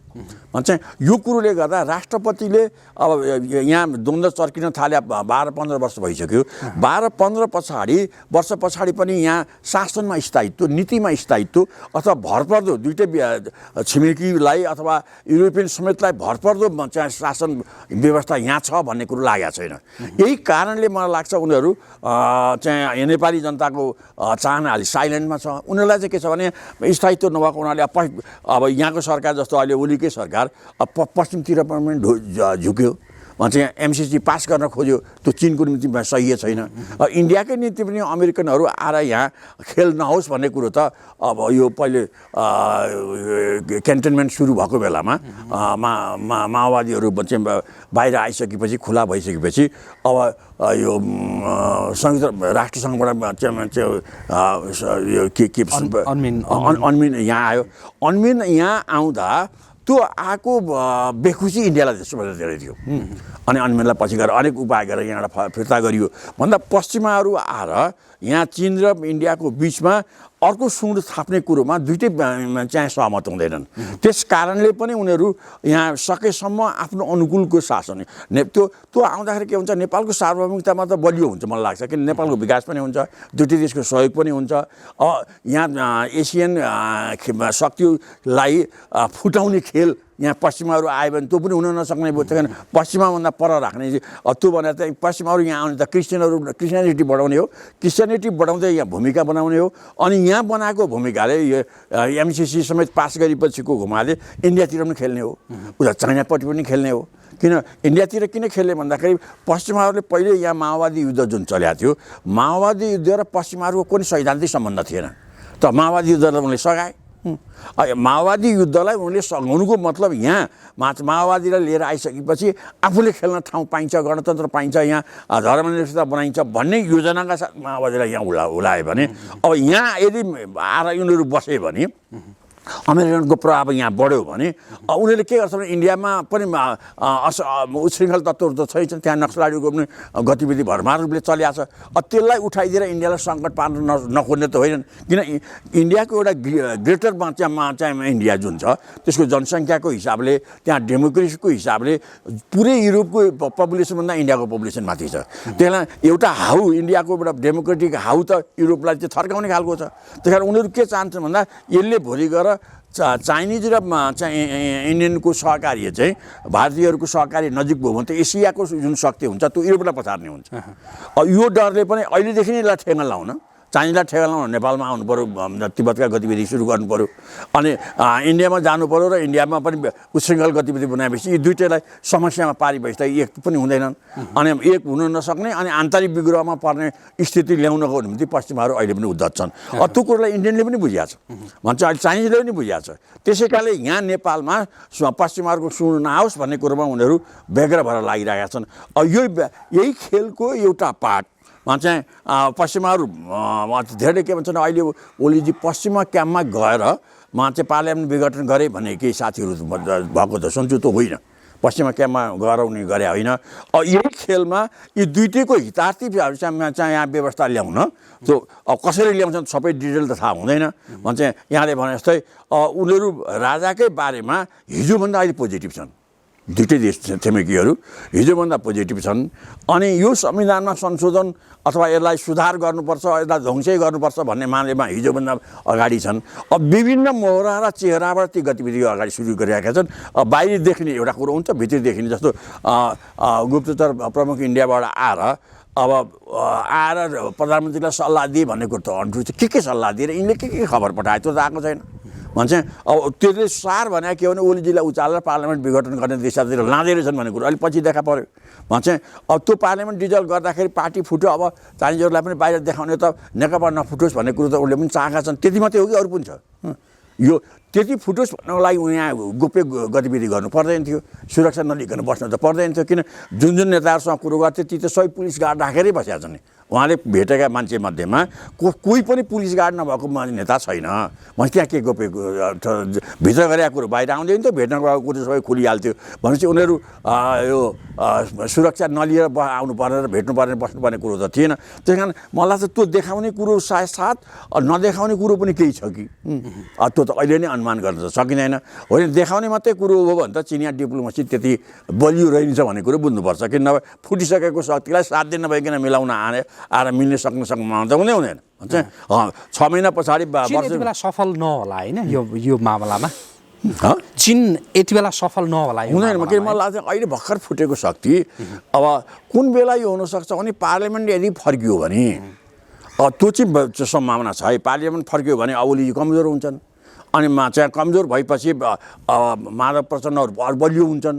चाहिँ यो कुरोले गर्दा राष्ट्रपतिले अब यहाँ द्वन्द्व चर्किन थाले 12-15 वर्ष भइसक्यो। 12-15 वर्ष पछाडि पनि यहाँ शासनमा स्थायित्व, नीतिमा स्थायित्व अथवा भरपर्दो दुईटै छिमेकीलाई अथवा युरोपियन समेतलाई भरपर्दो चाहिँ शासन व्यवस्था यहाँ छ भन्ने कुरो लागेको छैन। यही कारणले मलाई लाग्छ उनीहरू चाहिँ नेपाली जनताको चाहना अलि साइलेन्टमा छ। उनीहरूलाई चाहिँ के छ भने स्थायित्व नभएको हुनाले अब यहाँको सरकार जस्तो अहिले ओलीकै सरकार पश्चिमतिर पनि झुक्यो, चाहिँ एमसिसी पास गर्न खोज्यो, त्यो चिनको निम्ति सही छैन। इन्डियाकै निम्ति पनि अमेरिकनहरू आएर यहाँ खेल नहोस् भन्ने कुरो त अब यो पहिले क्यान्टनमेन्ट सुरु भएको बेलामा माओवादीहरू चाहिँ बाहिर आइसकेपछि, खुला भइसकेपछि अब यो संयुक्त राष्ट्रसङ्घबाट अन्मिन यहाँ आयो। अन्मिन यहाँ आउँदा त्यो आएको बेखुसी इन्डियालाई सबैभन्दा धेरै थियो। अनि अन्मिनलाई पछि गएर अनेक उपाय गरेर यहाँबाट फिर्ता गरियो भन्दा पश्चिमाहरू आएर यहाँ चीन र इन्डियाको बिचमा अर्को सुँड थाप्ने कुरोमा दुईटै चाहिँ सहमत हुँदैनन्। त्यस कारणले पनि उनीहरू यहाँ सकेसम्म आफ्नो अनुकूलको शासन त्यो आउँदाखेरि के हुन्छ, नेपालको सार्वभौमिकतामा त बलियो हुन्छ मलाई लाग्छ, किन नेपालको विकास पनि हुन्छ, दुईटै देशको सहयोग पनि हुन्छ। यहाँ एसियन शक्तिलाई फुटाउने खेल यहाँ पश्चिमाहरू आयो भने त्यो पनि हुन नसक्ने भयो। त्यही कारण पश्चिमाभन्दा पर राख्ने त्यो भनेर चाहिँ पश्चिमाहरू यहाँ आउने त क्रिस्चियनिटी बढाउने हो, क्रिस्चियनिटी बढाउँदै यहाँ भूमिका बनाउने हो। अनि यहाँ बनाएको भूमिकाले यो एमसिसी समेत पास गरेपछिको घुमाले इन्डियातिर पनि खेल्ने हो, उता चाइनापट्टि पनि खेल्ने हो। किन इन्डियातिर किन खेल्ने भन्दाखेरि पश्चिमाहरूले पहिले यहाँ माओवादी युद्ध जुन चलेको थियो, माओवादी युद्ध र पश्चिमाहरूको कुनै सैद्धान्तिक सम्बन्ध थिएन। त माओवादी युद्धलाई उनले सघाए। माओवादी युद्धलाई उनले सघाउनुको मतलब यहाँ माओवादीलाई लिएर आइसकेपछि आफूले खेल्न ठाउँ पाइन्छ, गणतन्त्र पाइन्छ, यहाँ धर्मनिरपेक्षता बनाइन्छ भन्ने योजनाका साथ माओवादीलाई यहाँ उलायो भने अब यहाँ यदि आएर यिनीहरू बसे भने अमेरिकनको प्रभाव यहाँ बढ्यो भने उनीहरूले के गर्छ भने इन्डियामा पनि उच्छृङ्खल तत्त्वहरू त छैन, त्यहाँ नक्सलाडीको पनि गतिविधि भरमार रूपले चलिआएको छ। त्यसलाई उठाइदिएर इन्डियालाई सङ्कट पार्न नखोज्ने त होइन, किन इन्डियाको एउटा ग्रेटरमा चाहिँ इन्डिया जुन छ त्यसको जनसङ्ख्याको हिसाबले, त्यहाँ डेमोक्रेसीको हिसाबले पुरै युरोपको पपुलेसनभन्दा इन्डियाको पपुलेसन माथि छ। त्यसलाई एउटा हाउ इन्डियाको एउटा डेमोक्रेटिक हाउ त युरोपलाई चाहिँ थर्काउने खालको छ। त्यस कारण उनीहरू के चाहन्छन् भन्दा यसले भोलि गएर चाइनिज र चाहिँ इन्डियनको सहकार्य चाहिँ भारतीयहरूको सहकार्य नजिक भयो भने त एसियाको जुन शक्ति हुन्छ त्यो युरोपलाई पछार्ने हुन्छ। यो डरले पनि अहिलेदेखि नै यसलाई ठेगान लाउन, चाइनिजलाई ठेगान लाउन नेपालमा आउनु पऱ्यो, तिब्बतका गतिविधि सुरु गर्नु पऱ्यो, अनि इन्डियामा जानु पऱ्यो र इन्डियामा पनि उशृङ्खल गतिविधि बनाएपछि यी दुइटैलाई समस्यामा पारेपछि त एक पनि हुँदैनन्। अनि एक हुन नसक्ने अनि आन्तरिक विग्रहमा पर्ने स्थिति ल्याउनको निम्ति पश्चिमाहरू अहिले पनि उद्धत छन्। त्यो कुरोलाई इन्डियनले पनि बुझिएको छ, भन्छ अहिले चाइनिजले पनि बुझिएको छ। त्यसै कारणले यहाँ नेपालमा पश्चिमाहरूको सुन नआओस् भन्ने कुरोमा उनीहरू व्यग्र भएर लागिरहेका छन्। यही खेलको एउटा पार्ट चाहिँ पश्चिमाहरू धेरै के भन्छन्, अहिले ओलीजी पश्चिमा क्याम्पमा गएर चाहिँ पार्लियामेन्ट विघटन गरे भन्ने केही साथीहरू भएको त सुन्छु, त्यो होइन। पश्चिमा क्याम्पमा गएर उनी गरे होइन। यही खेलमा यी दुइटैको हितार्थी चाहिँ यहाँ व्यवस्था ल्याउन, त्यो कसरी ल्याउँछन् सबै डिटेल त थाहा हुँदैन। भन्छ यहाँले भने जस्तै उनीहरू राजाकै बारेमा हिजोभन्दा अहिले पोजिटिभ छन्, दुइटै देश छिमेकीहरू हिजोभन्दा पोजिटिभ छन्। अनि यो संविधानमा संशोधन अथवा यसलाई सुधार गर्नुपर्छ, यसलाई ध्वंसै गर्नुपर्छ भन्ने मानेमा हिजोभन्दा अगाडि छन्। विभिन्न मोहरा र चेहराबाट ती गतिविधि अगाडि सुरु गरिरहेका छन्। बाहिर देख्ने एउटा कुरो हुन्छ, भित्र देख्ने जस्तो गुप्तचर प्रमुख इन्डियाबाट आएर प्रधानमन्त्रीलाई सल्लाह दिए भन्ने कुरो त अन्ट्रु छ। के सल्लाह दिएर यिनले के खबर पठाए त्यो त आएको छैन। भन्छ त्यसले सार भने के भने ओलीजीलाई उचालेर पार्लियामेन्ट विघटन गर्ने दिशातिर लाँदै रहेछन् भन्ने कुरो अहिले पछि देखा पर्यो। भन्छ त्यो पार्लियामेन्ट डिजल्भ गर्दाखेरि पार्टी फुट्यो, अब चाइनिजहरूलाई पनि बाहिर देखाउने त नेकपा नफुटोस् भन्ने कुरो त उनले पनि चाहेका छन्। त्यति मात्रै हो कि अरू पनि छ? यो त्यति फुटोस् भन्नको लागि यहाँ गोप्य गतिविधि गर्नु पर्दैन थियो, सुरक्षा नलिकन बस्नु त पर्दैन थियो। किन जुन नेताहरूसँग कुरो गर्थे ती त सबै पुलिस गार्ड राखेरै बसेका छन्। उहाँले भेटेका मान्छे मध्येमा कोही पनि पुलिस गार्ड नभएको नेता छैन। मैले त्यहाँ के गोप्य भित्र गरेका कुरो बाहिर आउँदैन थियो, भेट्न गएको कुरो सबै खुलिहाल्थ्यो भनेपछि उनीहरू यो सुरक्षा नलिएर आउनु पर्ने र भेट्नु पर्ने बस्नुपर्ने कुरो त थिएन। त्यस कारण मलाई चाहिँ त्यो देखाउने कुरो साथ नदेखाउने कुरो पनि केही छ कि त्यो त अहिले नै अनुमान गर्न त सकिँदैन। होइन देखाउने मात्रै कुरो हो भने त चिनिया डिप्लोमेसी त्यति बलियो रहन्छ भन्ने कुरो बुझ्नुपर्छ। किन नभए फुटिसकेको शक्तिलाई 7 दिन नभइकन मिलाउन आएर मिल्ने सक्नुमा त हुँदैन। भन्छ 6 महिना पछाडि यति बेला सफल नहोला होइन यो मामलामा, चीन यति बेला सफल नहोला हुँदैन। किन मलाई लाग्छ अहिले भर्खर फुटेको शक्ति अब कुन बेला यो हुनसक्छ भने पार्लियामेन्ट यदि फर्कियो भने त्यो चाहिँ सम्भावना छ है। पार्लियामेन्ट फर्कियो भने ओली कमजोर हुन्छन्, अनि चाहिँ कमजोर भएपछि माधव प्रचण्डहरू बलियो हुन्छन्।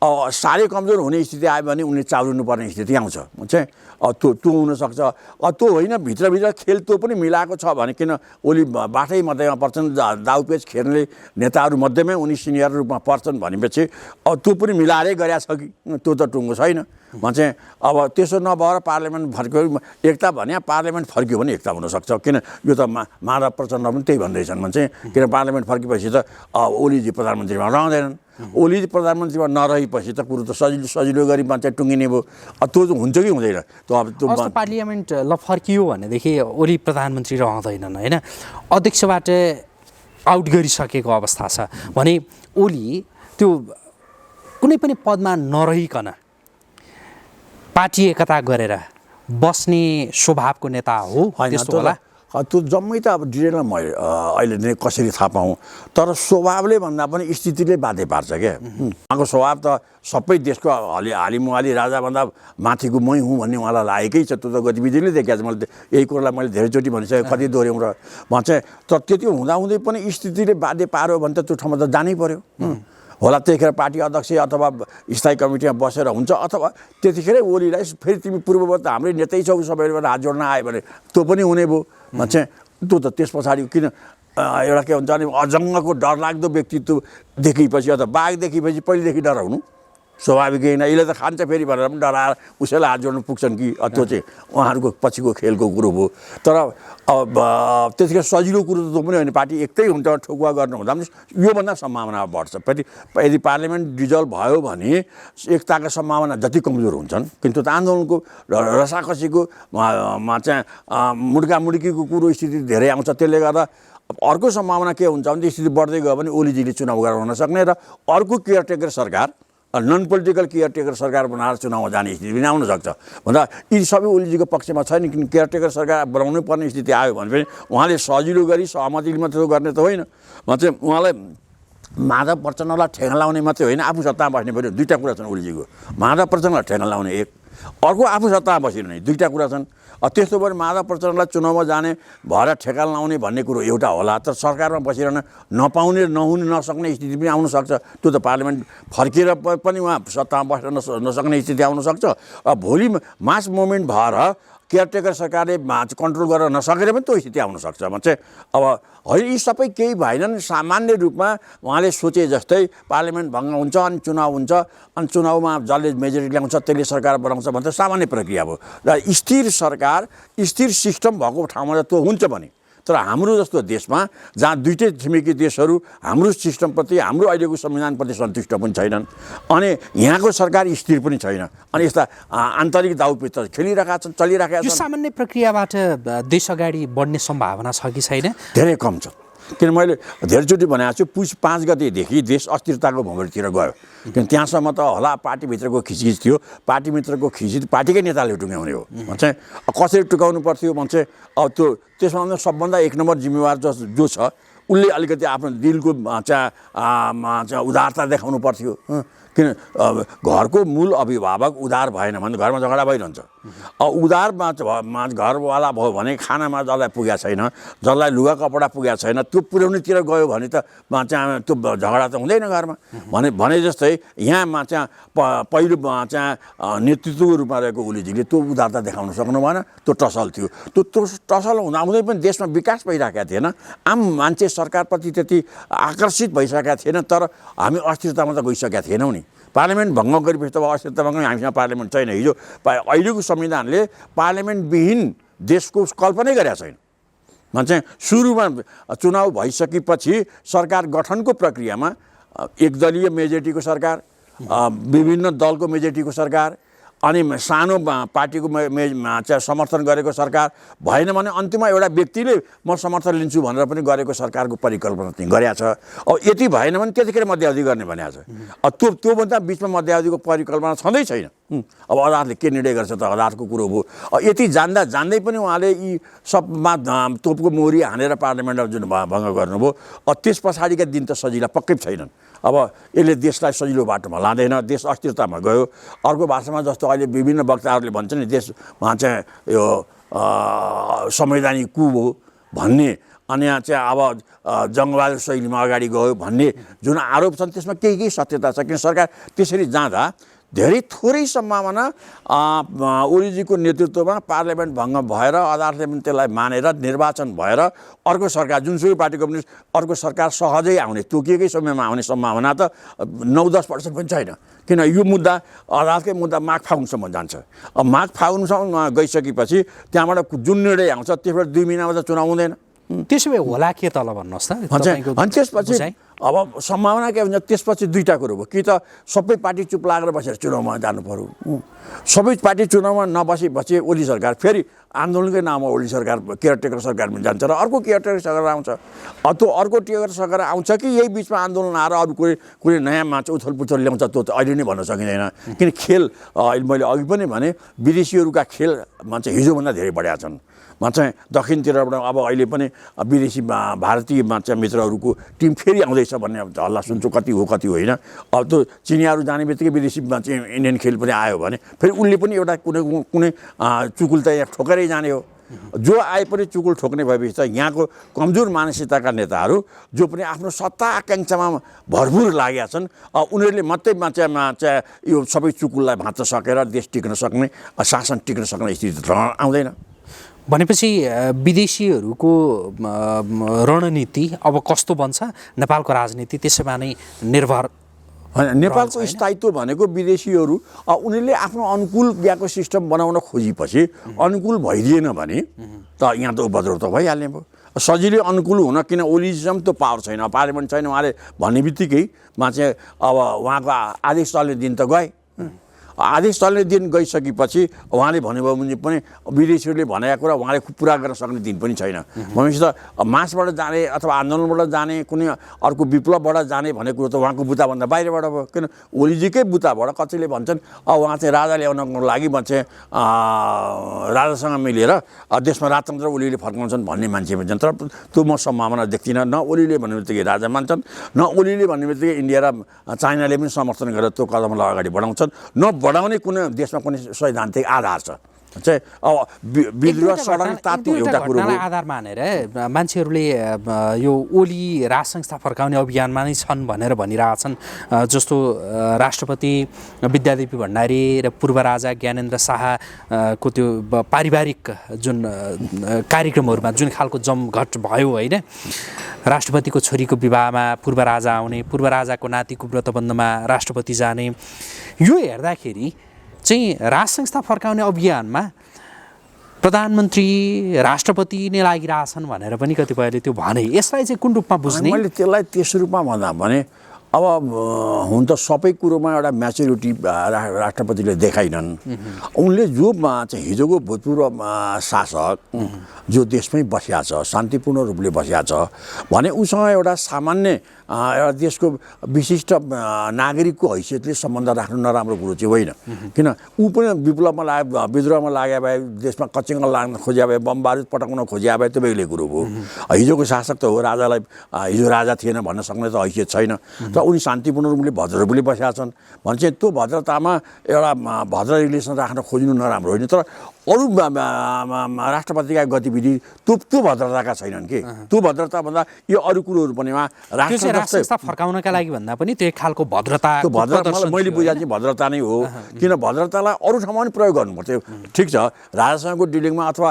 साह्रै कमजोर हुने स्थिति आयो भने उनले चाउरिनु पर्ने स्थिति आउँछ। चाहिँ त्यो हुनसक्छ। त्यो होइन भित्रभित्र खेल त्यो पनि मिलाएको छ भने, किन ओली बाटै मध्येमा पर्छन्, दाउपेच खेल्ने नेताहरू मध्येमै उनी सिनियर रूपमा पर्छन् भनेपछि त्यो पनि मिलाएरै गरेका छ कि त्यो त टुङ्गो छैन। भन्छ अब त्यसो नभएर पार्लियामेन्ट फर्क्यो एकता भने पार्लियामेन्ट फर्क्यो भने एकता हुनसक्छ। किन यो त माधव प्रचण्ड पनि त्यही भन्दैछन्। भन्छ किन पार्लियामेन्ट फर्केपछि त ओलीजी प्रधानमन्त्रीमा रहँदैनन्, ओलीजी प्रधानमन्त्रीमा नरहेपछि त कुरो त सजिलो गरी मान्छे टुङ्गिने भयो। त्यो चाहिँ हुन्छ कि हुँदैन त्यो अब त्यो पार्लियामेन्ट फर्कियो भनेदेखि ओली प्रधानमन्त्री रहँदैनन् होइन, अध्यक्षबाट आउट गरिसकेको अवस्था छ भने ओली त्यो कुनै पनि पदमा नरहिकन पार्टी एकता गरेर बस्ने स्वभावको नेता हो त्यस्तो होला। त्यो जम्मै त अब डिटेलमा मैले अहिले नै कसरी थाहा पाऊँ, तर स्वभावले भन्दा पनि स्थितिले बाध्य पार्छ क्या। उहाँको स्वभाव त सबै देशको हालिमुहाली राजाभन्दा माथिको मै हुँ भन्ने उहाँलाई लागेकै छ। त्यो त गतिविधिले देखाएको छ। मैले यही कुरोलाई मैले धेरैचोटि भनिसकेँ, कति दोहोऱ्याउँ र भन्छ तर त्यति हुँदाहुँदै पनि स्थितिले बाध्य पार्यो भने त त्यो ठाउँमा त जानै पर्यो होला। त्यतिखेर पार्टी अध्यक्ष अथवा स्थायी कमिटीमा बसेर हुन्छ, अथवा त्यतिखेरै ओलीलाई फेरि तिमी पूर्वबाट हाम्रै नेतै छौ सबैबाट हात जोड्न आयो भने त्यो पनि हुने भयो। भन्छ त्यो त त्यस पछाडि किन एउटा के हुन्छ भने अजङ्गको डरलाग्दो व्यक्तित्व देखेपछि अथवा बाघ देखेपछि पहिलेदेखि डराउनु स्वाभाविक होइन। यसले त खान्छ फेरि भनेर पनि डराएर उसैलाई हात जोड्नु पुग्छन् कि त्यो चाहिँ उहाँहरूको पछिको खेलको कुरो हो। तर अब त्यतिखेर सजिलो कुरो त पनि होइन, पार्टी एकै हुन्छ ठोकुवा गर्नु हुँदा पनि योभन्दा सम्भावना बढ्छ। यदि पार्लियामेन्ट डिजल्भ भयो भने एकताका सम्भावना जति कमजोर हुन्छन्, किन्तु त आन्दोलनको रसाकसीको चाहिँ मुड्कामुड्कीको कुरो स्थिति धेरै आउँछ। त्यसले गर्दा अर्को सम्भावना के हुन्छ भने स्थिति बढ्दै गयो भने ओलीजीले चुनाव गरेर हुन सक्ने र अर्को केयरटेकर सरकार नन पोलिटिकल केयरटेकर सरकार बनाएर चुनावमा जाने स्थिति पनि आउन सक्छ भन्दा यी सबै ओलीजीको पक्षमा छैन किन केयरटेकर सरकार बनाउनै पर्ने स्थिति आयो भने पनि उहाँले सजिलो गरी सहमतिले मात्रै गर्ने त होइन चाहिँ उहाँलाई माधव प्रचण्डलाई ठेगा लाउने मात्रै होइन आफू सत्तामा बस्ने पऱ्यो दुईवटा कुरा छन् ओलीजीको माधव प्रचण्डलाई ठेगा लाउने एक अर्को आफू सत्तामा बसिरहने दुईवटा कुरा छन् त्यस्तो भएर माधव प्रचण्डलाई चुनावमा जाने भएर ठेगा लाउने भन्ने कुरो एउटा होला तर सरकारमा बसिरहन नपाउने नहुन नसक्ने स्थिति पनि आउन सक्छ त्यो त पार्लियामेन्ट फर्किएर पनि उहाँ सत्तामा बस्न नसक्ने स्थिति आउन सक्छ भोलि मास मुभमेन्ट भएर केयरटेकर सरकारले कन्ट्रोल गर्न नसकेर पनि त्यो स्थिति आउन सक्छ चाहिँ अब होइन यी सबै केही भएनन् सामान्य रूपमा उहाँले सोचे जस्तै पार्लियामेन्ट भङ्ग हुन्छ अनि चुनाव हुन्छ अनि चुनावमा जसले मेजोरिटी ल्याउँछ त्यसले सरकार बनाउँछ भने त सामान्य प्रक्रिया हो र स्थिर सरकार स्थिर सिस्टम भएको ठाउँमा त्यो हुन्छ भने तर हाम्रो जस्तो देशमा जहाँ दुईटै छिमेकी देशहरू हाम्रो सिस्टमप्रति हाम्रो अहिलेको संविधानप्रति सन्तुष्ट पनि छैनन् अनि यहाँको सरकार स्थिर पनि छैन अनि यस्ता आन्तरिक दाउपेच खेलिरहेका छन् चलिरहेका छन् यो सामान्य प्रक्रियाबाट देश अगाडि बढ्ने सम्भावना छ कि छैन धेरै कम छ किन मैले धेरैचोटि भनेको छु पुस 5 गतेदेखि देश अस्थिरताको भँगेरीतिर गयो किन त्यहाँसम्म त होला पार्टीभित्रको खिचखिच थियो पार्टीभित्रको खिचखिच पार्टीकै नेताले टुङ्ग्याउने हो चाहिँ कसरी टुकाउनु पर्थ्यो भने अब त्यो त्यसमा सबभन्दा एक नम्बर जिम्मेवार जो छ उसले अलिकति आफ्नो दिलको चाहिँ उदारता देखाउनु पर्थ्यो किन घरको मूल अभिभावक उदार भएन भने घरमा झगडा भइरहन्छ उदारमा घरवाला भयो भने खानामा जसलाई पुगेको छैन जसलाई लुगा कपडा पुगेको छैन त्यो पुर्याउनेतिर गयो भने त चाहिँ त्यो झगडा त हुँदैन घरमा भने जस्तै यहाँमा चाहिँ पहिलो चाहिँ नेतृत्वको रूपमा रहेको ओलीजीले त्यो उदारता देखाउन सक्नु भएन त्यो टसल थियो त्यो टसल हुँदाहुँदै पनि देशमा विकास भइरहेका थिएन आम मान्छे सरकारप्रति त्यति आकर्षित भइसकेका थिएन तर हामी अस्थिरतामा त गइसकेका थिएनौँ नि पार्लियामेन्ट भङ्ग गरेपछि त अस्थिरता भङ्ग हामीसँग पार्लियामेन्ट छैन हिजो अहिलेको संविधानले पार्लियामेन्टविहीन देशको कल्पनै गरेका छैन चाहिँ सुरुमा चुनाव भइसकेपछि सरकार गठनको प्रक्रियामा एकदलीय मेजोरिटीको सरकार विभिन्न दलको मेजोरिटीको सरकार अनि सानो पार्टीको समर्थन गरेको सरकार भएन भने अन्तिममा एउटा व्यक्तिले म समर्थन लिन्छु भनेर पनि गरेको सरकारको परिकल्पना चाहिँ गरेको छ अब यति भएन भने त्यतिखेर मध्यावधि गर्ने भनेको छ त्योभन्दा बिचमा मध्यावधिको परिकल्पना छँदै छैन अब अदालतले के निर्णय गर्छ त अदालतको कुरो हो यति जान्दै पनि उहाँले यी सबमा तोपको मोहरी हानेर पार्लियामेन्टमा जुन भङ्ग गर्नुभयो त्यस पछाडिका दिन त सजिला पक्कै छैनन् अब यसले देशलाई सजिलो बाटोमा लाँदैन देश अस्थिरतामा गयो अर्को भाषामा जस्तो अहिले विभिन्न वक्ताहरूले भन्छन् नि देशमा चाहिँ यो संवैधानिक कुब हो भन्ने अनि यहाँ चाहिँ अब जङ्गबहादुर शैलीमा अगाडि गयो भन्ने जुन आरोप छन् त्यसमा केही सत्यता छ किन सरकार त्यसरी जाँदा धेरै थोरै सम्भावना ओलीजीको नेतृत्वमा पार्लियामेन्ट भङ्ग भएर अदालतले पनि त्यसलाई मानेर निर्वाचन भएर अर्को सरकार जुनसुकै पार्टीको पनि अर्को सरकार सहजै आउने तोकिएकै समयमा आउने सम्भावना त 9-10% पनि छैन किन यो मुद्दा अदालतकै मुद्दा माघ फागुनसम्म जान्छ अब माघ फागुनसम्म गइसकेपछि त्यहाँबाट जुन निर्णय आउँछ त्यसबाट 2 महिनामा त चुनाव हुँदैन त्यसो भए होला के तल भन्नुहोस् त अनि त्यसपछि अब सम्भावना के भन्छ त्यसपछि दुईवटा कुरो भयो कि त सबै पार्टी चुप लागेर बसेर चुनावमा जानु पर्यो सबै पार्टी चुनावमा नबसेपछि ओली सरकार फेरि आन्दोलनकै नाममा ओली सरकार केयरटेकर सरकार पनि जान्छ र अर्को केयरटेकर सरकार आउँछ त्यो अर्को केयरटेकर सरकार आउँछ कि यही बिचमा आन्दोलन आएर अरू कुनै नयाँ मान्छे उथलपुथल ल्याउँछ त्यो त अहिले नै भन्न सकिँदैन किन खेल मैले अघि पनि भने विदेशीहरूका खेल मान्छे हिजोभन्दा धेरै बढेका छन् चाहिँ दक्षिणतिरबाट अब अहिले पनि विदेशी भारतीय मित्रहरूको टिम फेरि आउँदैछ भन्ने हल्ला सुन्छु कति हो कति होइन अब त्यो चिनियाहरू जाने बित्तिकै विदेशी इन्डियन खेल पनि आयो भने फेरि उनले पनि एउटा कुनै चुकुल त यहाँ ठोकेरै जाने हो जो आए पनि चुकुल ठोक्ने भएपछि त यहाँको कमजोर मानसिकताका नेताहरू जो पनि आफ्नो सत्ता आकाङ्क्षामा भरपुर लागेका छन् उनीहरूले मात्रै यो सबै चुकुललाई भाँच्न सकेर देश टिक्न सक्ने शासन टिक्न सक्ने स्थिति आउँदैन भनेपछि विदेशीहरूको रणनीति अब कस्तो बन्छ नेपालको राजनीति त्यसैमा नै निर्भर होइन नेपालको स्थायित्व भनेको विदेशीहरू उनीहरूले आफ्नो अनुकूल यहाँको सिस्टम बनाउन खोजेपछि अनुकूल भइदिएन भने त यहाँ त उपद्रव त भइहाल्ने भयो सजिलै अनुकूल हुन किन ओलीजिसम त्यो पावर छैन पार्लियामेन्ट छैन उहाँले भन्ने बित्तिकै चाहिँ अब उहाँको आदेश चल्ने दिन त गए आदेश चल्ने दिन गइसकेपछि उहाँले भन्नुभयो भने पनि विदेशीहरूले भनेका कुरा उहाँले पुरा गर्न सक्ने दिन पनि छैन। भनेपछि त मासबाट जाने अथवा आन्दोलनबाट जाने कुनै अर्को विप्लवबाट जाने भन्ने कुरो त उहाँको बुताभन्दा बाहिरबाट भयो। किन ओलीजीकै बुताबाट कसैले भन्छन् उहाँ चाहिँ राजा ल्याउनको लागि भन्छ राजासँग मिलेर देशमा राजतन्त्र ओलीले फर्काउँछन् भन्ने मान्छे भन्छन्। तर त्यो म सम्भावना देख्दिनँ। न ओलीले भन्ने बित्तिकै राजा मान्छन्, न ओलीले भन्ने बित्तिकै इन्डिया र चाइनाले पनि समर्थन गरेर त्यो कदमलाई अगाडि बढाउँछन्, न बढाउने कुनै देशमा कुनै सैद्धान्तिक आधार छ। चाहिँ अब विद्रोह सडन तात्नु एउटा कुरो हो। आधार मानेर मान्छेहरूले यो ओली राज संस्था फर्काउने अभियानमा नै छन् भनेर भनिरहेछन्। जस्तो राष्ट्रपति विद्यादेवी भण्डारी र पूर्व राजा ज्ञानेन्द्र शाहको त्यो पारिवारिक जुन कार्यक्रमहरूमा जुन खालको जमघट भयो होइन, राष्ट्रपतिको छोरीको विवाहमा पूर्व राजा आउने, पूर्व राजाको नातिको व्रतबन्धमा राष्ट्रपति जाने, यो हेर्दाखेरि चाहिँ राज संस्था फर्काउने अभियानमा प्रधानमन्त्री राष्ट्रपति नै लागिरहेछन् भनेर पनि कतिपयले त्यो भने। यसलाई चाहिँ कुन रूपमा बुझ्ने? मैले त्यसलाई त्यस रूपमा भन्दा भने अब हुन त सबै कुरोमा एउटा म्याच्युरिटी राष्ट्रपतिले देखाइनन्। उनले जो चाहिँ हिजोको भूतपूर्व शासक जो देशमै बसिया छ, शान्तिपूर्ण रूपले बसिया छ भने उसँग एउटा सामान्य एउटा देशको विशिष्ट नागरिकको हैसियतले सम्बन्ध राख्नु नराम्रो कुरो चाहिँ होइन। किन ऊ पनि विप्लवमा विद्रोहमा लाग्या भए, देशमा कचिङ्ग लाग्न खोज्या भए, बम बारुद पटाउन खोज्या भए त्यो बेग्लै कुरो हो। हिजोको शासक त हो, राजालाई हिजो राजा थिएन भन्न सक्ने त हैसियत छैन। तर उनी शान्तिपूर्ण रूपले भद्र रूपले बसेका छन् भने चाहिँ त्यो भद्रतामा एउटा भद्र रिलेसन राख्न खोज्नु नराम्रो होइन। तर अरू राष्ट्रपतिका गतिविधि त्यो भद्रताका छैनन् कि। त्यो भद्रताभन्दा यो अरू कुरोहरू पनि राष्ट्र संस्था फर्काउनका लागि भन्दा पनि त्यो एक खालको भद्रता, त्यो भद्रता मैले बुझाएको चाहिँ भद्रता नै हो। किन भद्रतालाई अरू ठाउँमा पनि प्रयोग गर्नु पर्थ्यो। ठिक छ, राजासँगको डिलिङमा अथवा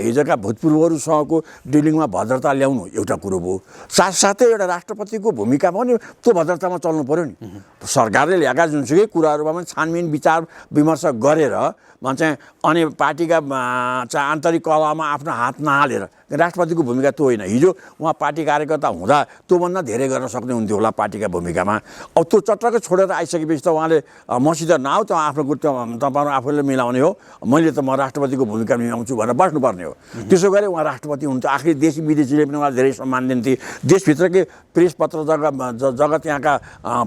हिजोका भूतपूर्वहरूसँगको डिलिङमा भद्रता ल्याउनु एउटा कुरो हो। साथसाथै एउटा राष्ट्रपतिको भूमिका पनि त्यो भद्रतामा चल्नु पऱ्यो नि। सरकारले ल्याएका जुनसुकै कुराहरूमा पनि छानबिन विचार विमर्श गरेर चाहिँ अनि पार्टीका चाहिँ आन्तरिक कलहमा आफ्नो हात नहालेर, राष्ट्रपतिको भूमिका त्यो होइन। हिजो उहाँ पार्टी कार्यकर्ता हुँदा त्योभन्दा धेरै गर्न सक्ने हुन्थ्यो होला पार्टीका भूमिकामा। अब त्यो चट्टक्कै छोडेर आइसकेपछि त उहाँले मसित नआऊ, त आफ्नो तपाईँहरू आफूले मिलाउने हो, मैले त म राष्ट्रपतिको भूमिका निभाउँछु भनेर बस्नुपर्ने हो। त्यसो गरे उहाँ राष्ट्रपति हुन्थ्यो। आखिर देशी विदेशीले पनि उहाँलाई धेरै सम्मान दिन्थे। देशभित्रकै प्रेस पत्र जगत यहाँका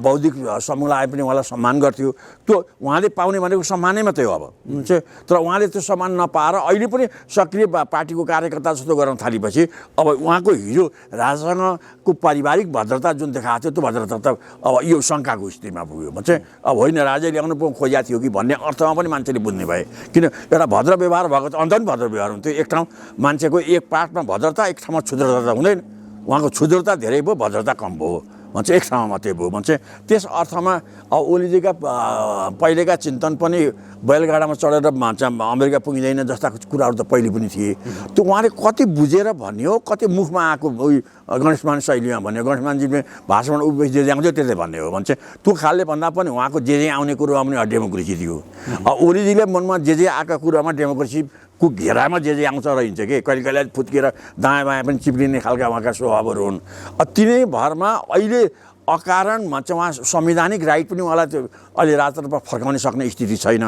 बौद्धिक समूहलाई पनि उहाँलाई सम्मान गर्थ्यो। त्यो उहाँले पाउने भनेको सम्मानै मात्रै हो अब चाहिँ। तर उहाँले त्यो सम्मान नपाएर अहिले पनि सक्रिय पार्टीको कार्यकर्ता जस्तो गर्न थालेपछि अब उहाँको हिजो राजासँगको पारिवारिक भद्रता जुन देखाएको थियो त्यो भद्रता त अब यो शङ्काको स्थितिमा पुग्यो। म चाहिँ अब होइन राजा ल्याउनु खोजेको थियो कि भन्ने अर्थमा पनि मान्छेले बुझ्ने भए। किन एउटा भद्र व्यवहार भएको अन्त पनि भद्र व्यवहार हुन्थ्यो। एक ठाउँ मान्छेको एक पार्टमा भद्रता, एक ठाउँमा क्षुद्रता त हुँदैन। उहाँको क्षुद्रता धेरै भयो, भद्रता कम भयो भन्छ, एक ठाउँमा मात्रै भयो भन्छ। त्यस अर्थमा ओलीजीका पहिलेका चिन्तन पनि बैलगाडामा चढेर अमेरिका पुगिँदैन जस्ता कुराहरू त पहिले पनि थिए। त्यो उहाँले कति बुझेर भन्ने हो, कति मुखमा आएको गणेशमान शैलीमा भन्ने, गणेशमानजीले भाषणमा उपदेश जे आउँथ्यो त्यसले भन्ने हो भन्छ। त्यो खालले भन्दा पनि उहाँको जे आउने कुरोमा पनि डेमोक्रेसी थियो। ओलीजीले मनमा जे आएका कुरामा डेमोक्रेसीको घेरामा जे आउँछ रहन्छ कि कहिले कहिले फुत्किएर दायाँ बायाँ पनि चिप्लिने खालका उहाँका स्वभावहरू हुन्। तिनै भरमा अहिले अकारण भन्छ उहाँ संवैधानिक राइट पनि उहाँलाई त्यो अहिले राजतर्फ फर्काउन सक्ने स्थिति छैन।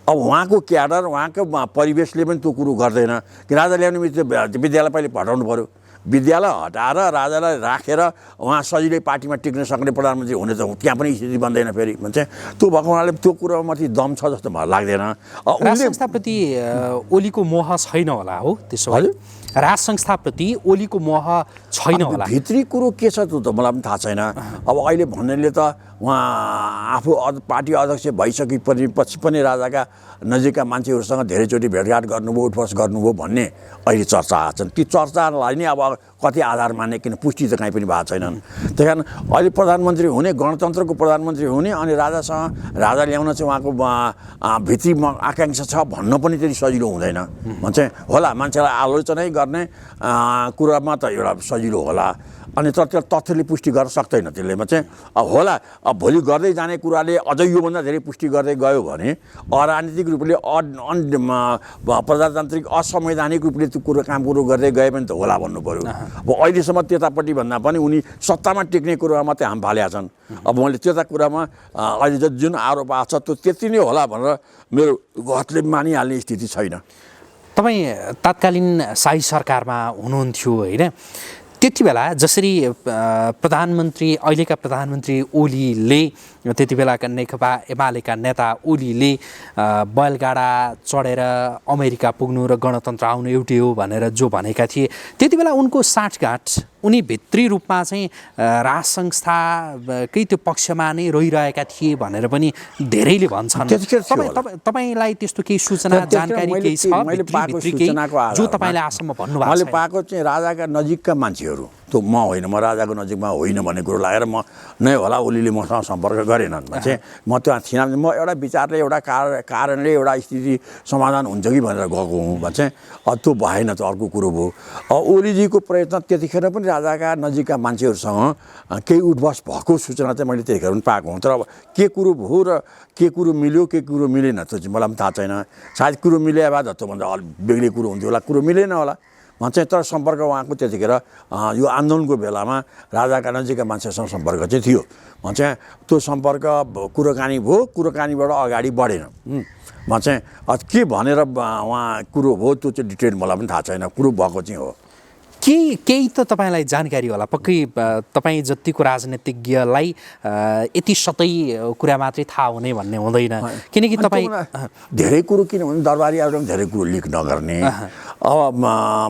अब उहाँको क्याडर, उहाँको परिवेशले पनि त्यो कुरो गर्दैन कि राजा ल्याउने विद्यालय पहिले हटाउनु पऱ्यो। विद्यालय हटाएर राजालाई राखेर उहाँ सजिलै पार्टीमा टिक्न सक्ने प्रधानमन्त्री हुने त त्यहाँ पनि स्थिति बन्दैन फेरि भन्छ। त्यो भएको हुनाले त्यो कुरोमा माथि दम छ जस्तो लाग्दैन। राज संस्थाप्रति ओलीको मोह छैन होला हो त्यसो भए? राज संस्थाप्रति ओलीको मोह छैन होला? भित्री कुरो के छ त्यो त मलाई पनि थाहा छैन। अब अहिले भन्नेले त उहाँ आफू पार्टी अध्यक्ष भइसकेपछि पनि राजाका नजिकका मान्छेहरूसँग धेरैचोटि भेटघाट गर्नुभयो, उठबस गर्नुभयो भन्ने अहिले चर्चा आएको छन्। ती चर्चालाई नै अब कति आधार मान्ने, किन पुष्टि त कहीँ पनि भएको छैनन्। त्यही कारण अहिले प्रधानमन्त्री हुने, गणतन्त्रको प्रधानमन्त्री हुने अनि राजासँग राजा ल्याउन चाहिँ उहाँको भित्री आकाङ्क्षा छ भन्न पनि त्यति सजिलो हुँदैन भन्छ। होला मान्छेलाई आलोचनै गर्ने कुरामा त एउटा सजिलो होला, अनि तर त्यो तथ्यले पुष्टि गर्न सक्दैन त्यसले चाहिँ। अब होला अब भोलि गर्दै जाने कुराले अझै योभन्दा धेरै पुष्टि गर्दै गयो भने अराजनीतिक रूपले प्रजातान्त्रिक असंवैधानिक रूपले त्यो कुरो गर्दै गयो भने त होला भन्नु पऱ्यो। कुराहरू अब अहिलेसम्म त्यतापट्टि भन्दा पनि उनी सत्तामा टेक्ने कुरामा मात्रै हाम फालेका छन् अब मैले त्यता कुरामा अहिले जुन आरोप आएको छ त्यो त्यति नै होला भनेर मेरो गतले मानिहाल्ने स्थिति छैन। तपाईँ तत्कालीन शाही सरकारमा हुनुहुन्थ्यो होइन, त्यति बेला जसरी प्रधानमन्त्री अहिलेका प्रधानमन्त्री ओलीले त्यति बेलाका नेकपा एमालेका नेता ओलीले बैलगाडा चढेर अमेरिका पुग्नु र गणतन्त्र आउनु एउटै हो भनेर जो भनेका थिए, त्यति बेला उनको साँठगाँठ उनी भित्री रूपमा चाहिँ राज संस्थाकै त्यो पक्षमा नै रहिरहेका थिए भनेर पनि धेरैले भन्छन्। तपाईँलाई त्यस्तो केही सूचना जानकारी केही छ जो तपाईँले आजसम्म भन्नुभएको छ? मैले पाएको चाहिँ राजाका नजिकका मान्छेहरू, त्यो म होइन, म राजाको नजिकमा होइन भन्ने कुरो लागेर म नै होला ओलीले मसँग सम्पर्क गरेनन् चाहिँ म त्यहाँ थिइनँ। म एउटा विचारले एउटा कारणले एउटा स्थिति समाधान हुन्छ कि भनेर गएको हुँ चाहिँ त्यो भएन, त अर्को कुरो भयो। ओलीजीको प्रयत्न त्यतिखेर पनि राजाका नजिकका मान्छेहरूसँग केही उठबस भएको सूचना चाहिँ मैले त्यतिखेर पनि पाएको हुँ। तर अब के कुरो भयो र के कुरो मिल्यो के कुरो मिलेन त्यो चाहिँ मलाई पनि थाहा छैन। सायद कुरो मिले भए त्योभन्दा अलिक बेग्लै कुरो हुन्थ्यो होला, कुरो मिलेन होला चाहिँ। तर सम्पर्क उहाँको त्यतिखेर यो आन्दोलनको बेलामा राजाका नजिकका मान्छेसँग सम्पर्क चाहिँ थियो चाहिँ। त्यो सम्पर्क कुरोकानी भयो, कुरोकानीबाट अगाडि बढेन चाहिँ। के भनेर उहाँ कुरो हो त्यो चाहिँ डिटेल मलाई पनि थाहा छैन, कुरो भएको चाहिँ हो। केही त तपाईँलाई जानकारी होला पक्कै, तपाईँ जतिको राजनीतिज्ञलाई यति सतै कुरा मात्रै थाहा हुने भन्ने हुँदैन, किनकि तपाईँ धेरै कुरो किनभने दरबारीहरूले पनि धेरै कुरो लिक नगर्ने। अब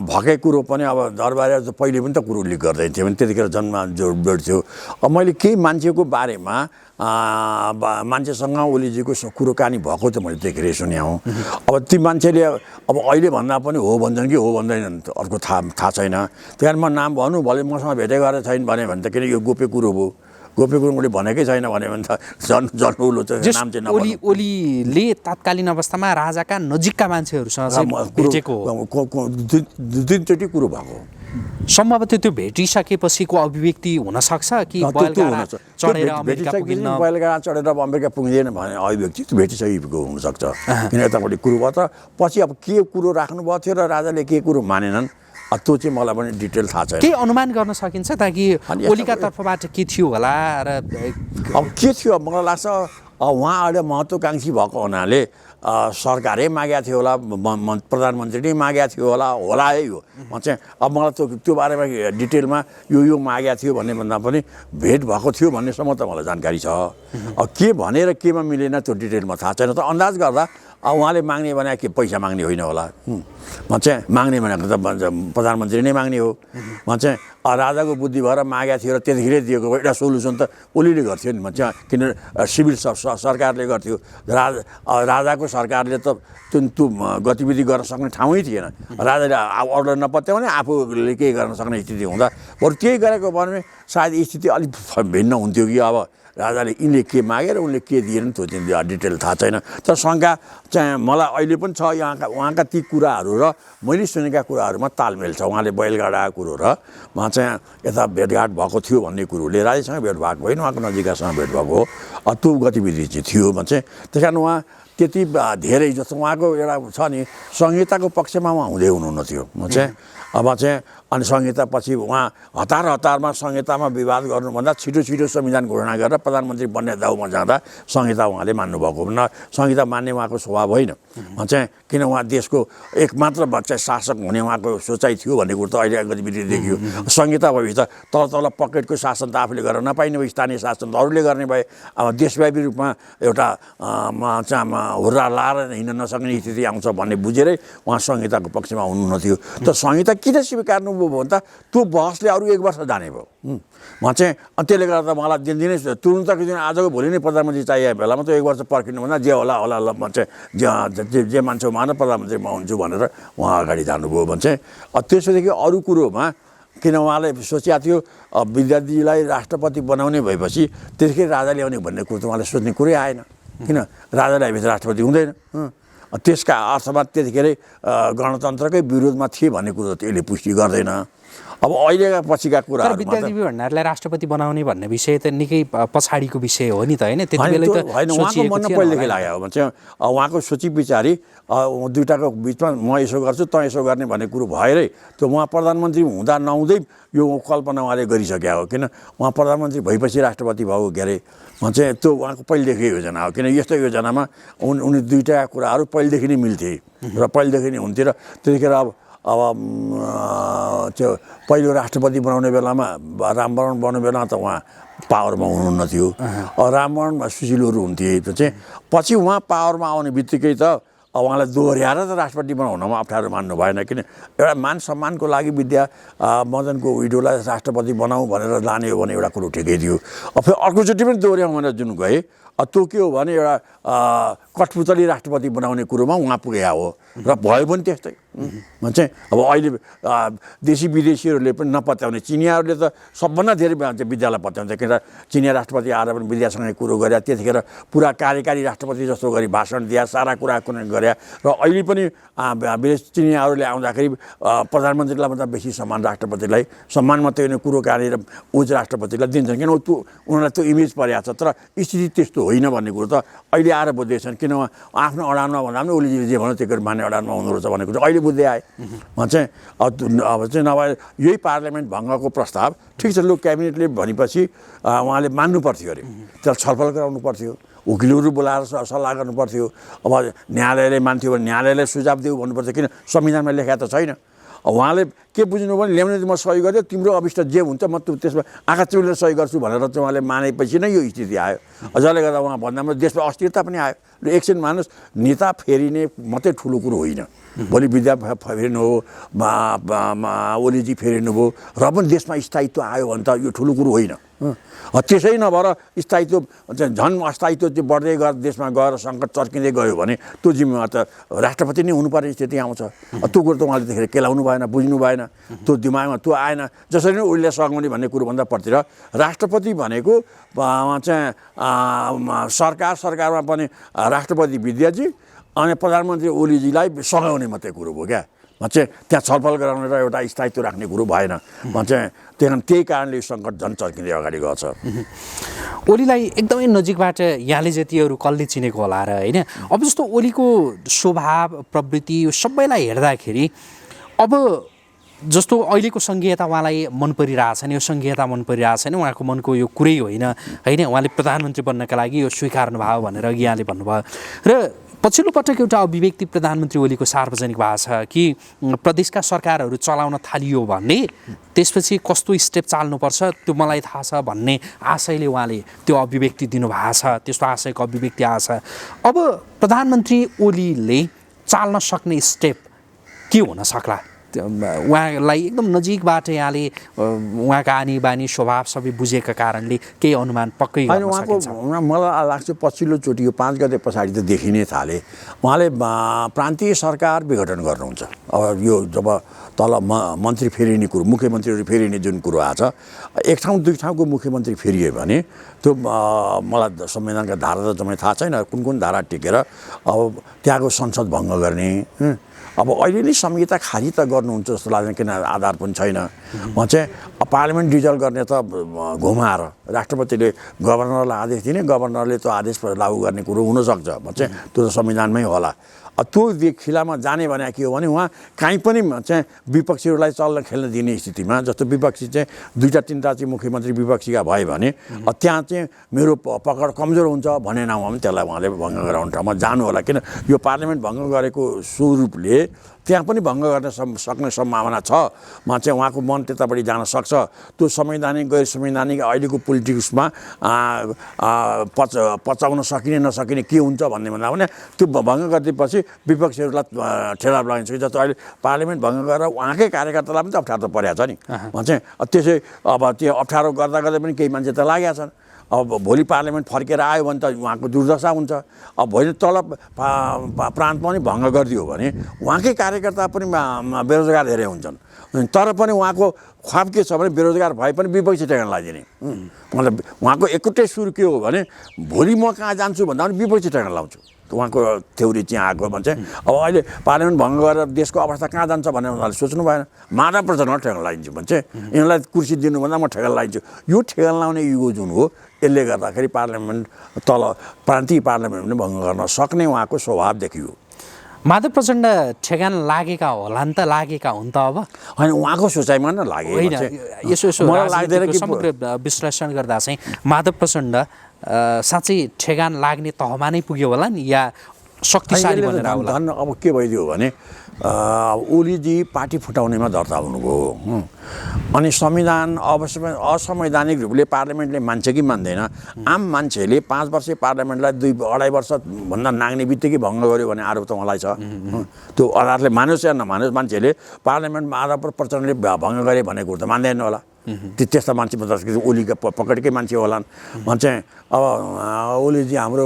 भएकै कुरो पनि अब दरबारीहरू त पहिले पनि त कुरो लिक गर्दै थियो भने त्यतिखेर जन्म जो बेड्थ्यो। अब मैले केही मान्छेको बारेमा मान्छेसँग ओलीजीको कुरोकानी भएको त मैले देखेर सुने हौँ। अब ती मान्छेले अब अहिले भन्दा पनि हो भन्छन् कि हो भन्दैनन् अर्को थाहा छैन। त्यही कारण म नाम भन्नु भले मसँग भेटै गरेर छैन भने त किन यो गोप्य कुरो भयो, गोप्य कुरो मैले भनेकै छैन भने त जनउलो चाहिँ नाम चाहिँ नभन्नु। ओलीले तत्कालीन अवस्थामा राजाका नजिकका मान्छेहरूसँग भेटेको दुईचोटि कुरो भएको सम्भवतः त्यो भेटिसकेपछिको अभिव्यक्ति हुनसक्छ कि बैलगाडा चढेर अमेरिका पुग्न, बैलगाडा चढेर अमेरिका पुग्दैन भने अभिव्यक्ति त्यो भेटिसकेको हुनसक्छ। किन यतापट्टि कुरो भयो त पछि अब के कुरो राख्नुभएको थियो र राजाले के कुरो मानेनन् त्यो चाहिँ मलाई पनि डिटेल थाहा छैन। के अनुमान गर्न सकिन्छ ताकि ओलीका तर्फबाट के थियो होला र अब के थियो मलाई लाग्छ उहाँ अहिले महत्त्वकाङ्क्षी भएको हुनाले सरकारै मागेको थियो होला, प्रधानमन्त्री नै मागेको थियो होला है यो चाहिँ। अब मलाई त्यो बारेमा डिटेलमा यो मागेको थियो भन्ने भन्दा पनि भेट भएको थियो भन्नेसम्म त मलाई जानकारी छ। अब के भनेर केमा मिलेन त्यो डिटेलमा थाहा छैन। त अन्दाज गर्दा उहाँले माग्ने भने के पैसा माग्ने होइन होला चाहिँ। माग्ने भनेको त प्रधानमन्त्री नै माग्ने हो चाहिँ। राजाको बुद्धि भएर मागेको थियो र त्यतिखेरै दिएको एउटा सोल्युसन त ओलीले गर्थ्यो नि चाहिँ, किन सिभिल सरकारले गर्थ्यो। राजाको सरकारले त त्यो गतिविधि गर्न सक्ने ठाउँै थिएन। राजाले अर्डर नपत्यायो भने आफूले केही गर्न सक्ने स्थिति हुँदा बरु त्यही गरेको भने सायद स्थिति अलिक भिन्न हुन्थ्यो कि अब राजाले यिनले के मागेर उनले के दिएन त्यो चाहिँ डिटेल थाहा छैन। तर शङ्का चाहिँ मलाई अहिले पनि छ उहाँका ती कुराहरू र मैले सुनेका कुराहरूमा तालमेल छ। उहाँले बैलगाडा कुरो र उहाँ चाहिँ यता भेटघाट भएको थियो भन्ने कुरोले राजासँग भेट भएको होइन, उहाँको नजिकसँग भेट भएको हो, त्यो गतिविधि चाहिँ थियो चाहिँ। त्यस कारण उहाँ त्यति धेरै जस्तो उहाँको एउटा छ नि संहिताको पक्षमा उहाँ हुँदै हुनुहुन्न थियो चाहिँ। अब चाहिँ अनि संहिता पछि उहाँ हतारमा संहितामा विवाद गर्नुभन्दा छिटो संविधान घोषणा गरेर प्रधानमन्त्री बन्ने दाउमा जाँदा संहिता उहाँले मान्नुभएको न। संहिता मान्ने उहाँको स्वभाव होइन चाहिँ, किन उहाँ देशको एकमात्र बच्चा शासक हुने उहाँको सोचाइ थियो भन्ने कुरो त अहिले गतिविधि देखियो। संहिता भएपछि त तल पकेटको शासन त आफूले गर्न नपाइने भयो, स्थानीय शासन त अरूले गर्ने भए। अब देशव्यापी रूपमा एउटा हुर्रा लाएर हिँड्न नसक्ने स्थिति आउँछ भन्ने बुझेरै उहाँ संहिताको पक्षमा हुनुहुन्न थियो। त संहिता किन स्वीकार्नु भने त त्यो बहसले अरू 1 वर्ष जाने भयो चाहिँ। त्यसले गर्दा मलाई दिनदिनै तुरुन्तको दिन आजको भोलि नै प्रधानमन्त्री चाहिएको बेलामा त 1 वर्ष पर्खिनुभन्दा जे होला चाहिँ जे मान्छे मान प्रधानमन्त्री म हुन्छु भनेर उहाँ अगाडि जानुभयो चाहिँ। त्यसोदेखि अरू कुरोमा किन उहाँले सोचेको थियो विद्यार्थीलाई राष्ट्रपति बनाउने भएपछि त्यसकै राजा ल्याउने भन्ने कुरो त उहाँले सोच्ने कुरै आएन। किन राजा ल्याएपछि राष्ट्रपति हुँदैन। त्यसका अर्थमा त्यतिखेरै गणतन्त्रकै विरोधमा थिए भन्ने कुरो त यसले पुष्टि गर्दैन। अब अहिलेका पछिका तर कुराहरू विद्यादेवी भण्डारीलाई राष्ट्रपति बनाउने भन्ने विषय त निकै पछाडिको विषय हो नि त होइन? त्यति बेला त होइन, उहाँको मनमा पहिलेदेखि लाग्यो भने चाहिँ उहाँको सोची विचारी दुईटाको बिचमा म यसो गर्छु त यसो गर्ने भन्ने कुरो भएरै त्यो उहाँ प्रधानमन्त्री हुँदा नहुँदै यो कल्पना उहाँले गरिसक्यो हो। किन उहाँ प्रधानमन्त्री भएपछि राष्ट्रपति भएको के अरे चाहिँ त्यो उहाँको पहिलेदेखि योजना हो। किन यस्तो योजनामा उनी दुईटा कुराहरू पहिलेदेखि नै मिल्थे र पहिलेदेखि नै हुन्थे र त्यतिखेर अब त्यो पहिलो राष्ट्रपति बनाउने बेलामा रामवरण बनाउने बेलामा त उहाँ पावरमा हुनुहुन्न थियो। रामवरणमा सुशीलहरू हुन्थे। त्यो चाहिँ पछि उहाँ पावरमा आउने बित्तिकै त उहाँलाई दोहोऱ्याएर त राष्ट्रपति बनाउनमा अप्ठ्यारो मान्नु भएन। किन एउटा मान सम्मानको लागि विद्या मदनको विडोलाई राष्ट्रपति बनाऊ भनेर लाने हो भने एउटा कुरो ठिकै थियो। फेरि अर्कोचोटि पनि दोहोऱ्याउँ भनेर जुन गए त्यो के हो भने एउटा कठपुतली राष्ट्रपति बनाउने कुरोमा उहाँ पुगे हो र भयो पनि त्यस्तै चाहिँ। अब अहिले देशी विदेशीहरूले पनि नपत्याउने, चिनियाहरूले त सबभन्दा धेरै विद्यालाई पत्याउँछ। किन चिनिया राष्ट्रपति आएर पनि विद्यासँग कुरो गरे, त्यतिखेर पुरा कार्यकारी राष्ट्रपति जस्तो गरी भाषण दिए, सारा कुरा कुनै गरे। र अहिले पनि विदेश चिनियाहरूले आउँदाखेरि प्रधानमन्त्रीलाई भन्दा बेसी सम्मान राष्ट्रपतिलाई, सम्मान मात्रै होइन कुरो काटेर उच्च राष्ट्रपतिलाई दिन्छन्। किन उनीहरूलाई त्यो इमेज परेको छ। तर स्थिति त्यस्तो होइन भन्ने कुरो त अहिले आएर बुझ्दैछन्। किन आफ्नो अडानमा भन्दा पनि ओलीजीले जे भन्यो त्यो मान्ने अडानमा हुँदो रहेछ भन्ने कुरो अहिले बुझ्दै आए। चाहिँ अब चाहिँ नभए यही पार्लियामेन्ट भङ्गको प्रस्ताव ठिक छ, लु क्याबिनेटले भनेपछि उहाँले मान्नु पर्थ्यो अरे, त्यसलाई छलफल गराउनु पर्थ्यो, वकिलहरू बोलाएर सल्लाह गर्नु पर्थ्यो। अब न्यायालयले मान्थ्यो भने न्यायालयले सुझाव देऊ भन्नुपर्थ्यो। किन संविधानमा लेखा त छैन। उहाँले के बुझ्नु भने ल्याउने म सही गरेँ, तिम्रो अभिष्ट जे हुन्छ म त्यसमा आँखा चिउलेर सही गर्छु भनेर चाहिँ उहाँले मानेपछि नै यो स्थिति आयो। जसले गर्दा उहाँ भन्दामा देशमा अस्थिरता पनि आयो। र एकछिन मानुस नेता फेरिने मात्रै ठुलो कुरो होइन। भोलि विद्या फेरिनु हो, ओलीजी फेरिनु भयो र पनि देशमा स्थायित्व आयो भने त यो ठुलो कुरो होइन। त्यसै नभएर स्थायित्व झन् अस्थायित्व चाहिँ बढ्दै गएर देशमा गएर सङ्कट चर्किँदै गयो भने त्यो जिम्मेवार त राष्ट्रपति नै हुनुपर्ने स्थिति आउँछ। त्यो कुरो त उहाँले त्यतिखेर केलाउनु भएन, बुझ्नु भएन, त्यो दिमागमा त्यो आएन। जसरी नै ओलीले सघाउने भन्ने कुरो भन्दा पर्थ्यो। राष्ट्रपति भनेको चाहिँ सरकारमा पनि राष्ट्रपति विद्याजी अनि प्रधानमन्त्री ओलीजीलाई सघाउने मात्रै कुरो भयो क्या। चाहिँ त्यहाँ छलफल गराउने र एउटा स्थायित्व राख्ने कुरो भएन। चाहिँ त्यही कारणले यो सङ्कट झन् चर्किँदै अगाडि गएको छ। ओलीलाई एकदमै नजिकबाट यहाँले जतिहरू कसले चिनेको होला र होइन? अब जस्तो ओलीको स्वभाव प्रवृत्ति यो सबैलाई हेर्दाखेरि अब जस्तो अहिलेको सङ्घीयता उहाँलाई मन परिरहेछ नि, यो सङ्घीयता मन परिरहेछ नि, उहाँको मनको यो कुरै होइन होइन। उहाँले प्रधानमन्त्री बन्नका लागि यो स्वीकार्नु भयो भनेर अघि यहाँले भन्नुभयो। र पछिल्लो पटक एउटा अभिव्यक्ति प्रधानमन्त्री ओलीको सार्वजनिक भएको छ कि प्रदेशका सरकारहरू चलाउन थालियो भने त्यसपछि कस्तो स्टेप चाल्नुपर्छ त्यो मलाई थाहा छ भन्ने आशयले उहाँले त्यो अभिव्यक्ति दिनुभएको छ। त्यस्तो आशयको अभिव्यक्ति आएको छ। अब प्रधानमन्त्री ओलीले चाल्न सक्ने स्टेप के हुन सक्ला? उहाँलाई एकदम नजिकबाट यहाँले उहाँका आनी बानी स्वभाव सबै बुझेका कारणले केही अनुमान पक्कै गर्न सकिन्छ। मलाई लाग्छ पछिल्लोचोटि यो 5 गते पछाडि त देखिनै थाले उहाँले प्रान्तीय सरकार विघटन गर्नुहुन्छ। अब यो जब तल मन्त्री फेरिने कुरो, मुख्यमन्त्रीहरू फेरिने जुन कुरो आएको छ, एक ठाउँ दुई ठाउँको मुख्यमन्त्री फेरियो भने त्यो मलाई संविधानका धारा त जम्मै थाहा छैन कुन धारा टेकेर अब त्यहाँको संसद भङ्ग गर्ने। अब अहिले नै संहिता खारिज त गर्नुहुन्छ जस्तो लाग्दैन, किन आधार पनि छैन। चाहिँ पार्लियामेन्ट डिजल्भ गर्ने त घुमाएर राष्ट्रपतिले गभर्नरलाई आदेश दिने, गभर्नरले त्यो आदेश लागू गर्ने कुरो हुनसक्छ। चाहिँ त्यो त संविधानमै होला। त्यो खिलामा जाने भने के हो भने उहाँ काहीँ पनि चाहिँ विपक्षीहरूलाई चल्न खेल्न दिने स्थितिमा, जस्तो विपक्षी चाहिँ 2-3टा चाहिँ मुख्यमन्त्री विपक्षीका भयो भने त्यहाँ चाहिँ मेरो पकड कमजोर हुन्छ भन्ने नाउँमा पनि त्यसलाई उहाँले भङ्ग गराउने ठाउँमा जानु होला। किन यो पार्लियामेन्ट भङ्ग गरेको स्वरूपले त्यहाँ पनि भङ्ग गर्न सक्ने सम्भावना छ। चाहिँ उहाँको मन त्यतापट्टि जान सक्छ। त्यो संवैधानिक गैर संवैधानिक अहिलेको पोलिटिक्समा पचाउन सकिने नसकिने के हुन्छ भन्ने भन्दा पनि त्यो भङ्ग गरिदिएपछि विपक्षीहरूलाई ठेला लगाइन्छ। जस्तो अहिले पार्लियामेन्ट भङ्ग गरेर उहाँकै कार्यकर्तालाई पनि त अप्ठ्यारो त परेको छ नि। चाहिँ त्यसै अब त्यो अप्ठ्यारो गर्दा गर्दै पनि केही मान्छे त लागेका छन्। अब भोलि पार्लियामेन्ट फर्केर आयो भने त उहाँको दुर्दशा हुन्छ। अब भोलि तल प्रान्त पनि भङ्ग गरिदियो भने उहाँकै कार्यकर्ता पनि बेरोजगार धेरै हुन्छन्। तर पनि उहाँको ख्वाब के छ भने बेरोजगार भए पनि विपक्षी ठेगाना लगाइदिने। मतलब उहाँको एकैटै सुर के हो भने भोलि म कहाँ जान्छु भन्दा पनि विपक्षी ठेगाना लाउँछु। उहाँको थ्योरी चाहिँ आएको भन्छ। अब अहिले पार्लियामेन्ट भङ्ग गरेर देशको अवस्था कहाँ जान्छ भनेर उहाँले सोच्नु भएन। माधव प्रचण्डलाई ठेगान लगाइदिन्छु भन्छ, यिनीहरूलाई कुर्सी दिनुभन्दा म ठेगान लगाइदिन्छु। यो ठेगान लगाउने युग जुन हो, यसले गर्दाखेरि पार्लियामेन्ट तल प्रान्तीय पार्लियामेन्ट पनि भङ्ग गर्न सक्ने उहाँको स्वभाव देखियो। माधव प्रचण्ड ठेगान लागेका होला नि त, लागेका हुन् त अब होइन, उहाँको सोचाइमा न लागे होइन। यसो मलाई लाग्दैन कि समग्र विश्लेषण गर्दा चाहिँ माधव प्रचण्ड साँच्चै ठेगान लाग्ने तहमा नै पुग्यो होला नि, या शक्तिशाली भनेर होला? धन अब के भइदियो भने ओलीजी पार्टी फुटाउनेमा दर्ता हुनुभयो अनि संविधान असंवैधानिक रूपले पार्लियामेन्टले मान्छ कि मान्दैन। आम मान्छेले 5 वर्ष पार्लियामेन्टलाई 2-2.5 वर्षभन्दा नाग्ने बित्तिकै भङ्ग गर्यो भन्ने आरोप त मलाई छ। त्यो अदालतले मानोस् या नमानोस्, मान्छेले पार्लियामेन्ट माधव प्रचण्डले भङ्ग गरे भन्ने कुरो त मान्दैन होला। त्यस्ता मान्छे ओलीका पकडेकै मान्छे होलान्। भन्छ अब ओलीजी हाम्रो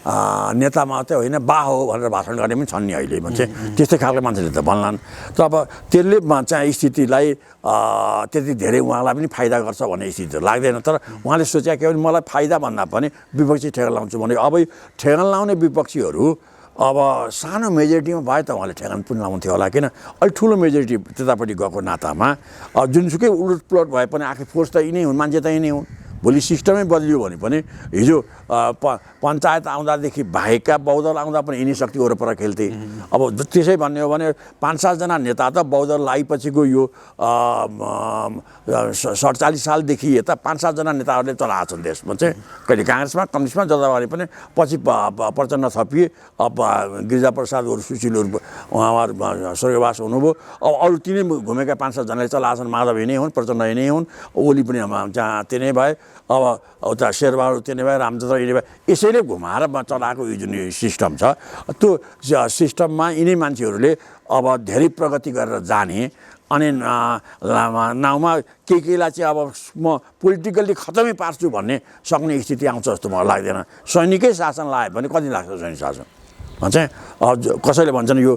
नेता मात्रै होइन बा हो भनेर भाषण गर्ने पनि छन् नि अहिले भन्छ। त्यस्तै खालको मान्छेले त भन्लान्। त अब त्यसले चाहिँ स्थितिलाई त्यति धेरै उहाँलाई पनि फाइदा गर्छ भन्ने स्थिति लाग्दैन। तर उहाँले सोचे के भने मलाई फाइदा भन्दा पनि विपक्षी ठेगान लाउँछु भने, अब ठेगान लाउने विपक्षीहरू अब सानो मेजोरिटीमा भए त उहाँले ठेगान पनि लाउँथ्यो होला, किन अलिक ठुलो मेजोरिटी त्यतापट्टि गएको नातामा जुनसुकै उलटपुलट भए पनि आखिर फोर्स त यिनै हुन्, मान्छे त यिनै हुन्। भोलि सिस्टमै बदलियो भने पनि हिजो पञ्चायत आउँदादेखि बाहेकका बहुदल आउँदा पनि यिनी शक्ति वरपर खेल्थे। अब त्यसै भन्ने हो भने 5-7 जना नेता त बहुदल आएपछिको यो 47 सालदेखि यता 5-7 जना नेताहरूले चलाएको छन् देशमा चाहिँ। कहिले काङ्ग्रेसमा, कम्युनिस्टमा, जताभावी पनि पछि प्रचण्ड थपिए। अब गिरिजाप्रसादहरू, सुशीलहरू उहाँहरू स्वर्गवास हुनुभयो। अब अरू तिनै घुमेका 5-7 जनाले चलाएको छन्। माधव यिनै हुन्, प्रचण्ड यिनै हुन्, ओली पनि तिनै भए, अब उता शेरबहादुर तिनै भए, रामचन्द्र यिनै भए। यसैले घुमाएर चलाएको यो जुन सिस्टम छ, त्यो सिस्टममा यिनै मान्छेहरूले अब धेरै प्रगति गरेर जाने अनि नाउँमा केहीलाई चाहिँ अब म पोलिटिकल्ली खतमै पार्छु भन्ने सक्ने स्थिति आउँछ जस्तो मलाई लाग्दैन। सैनिकै शासन लाग्यो भने कति लाग्छ सैनिक शासन भन्छ। कसैले भन्छन् यो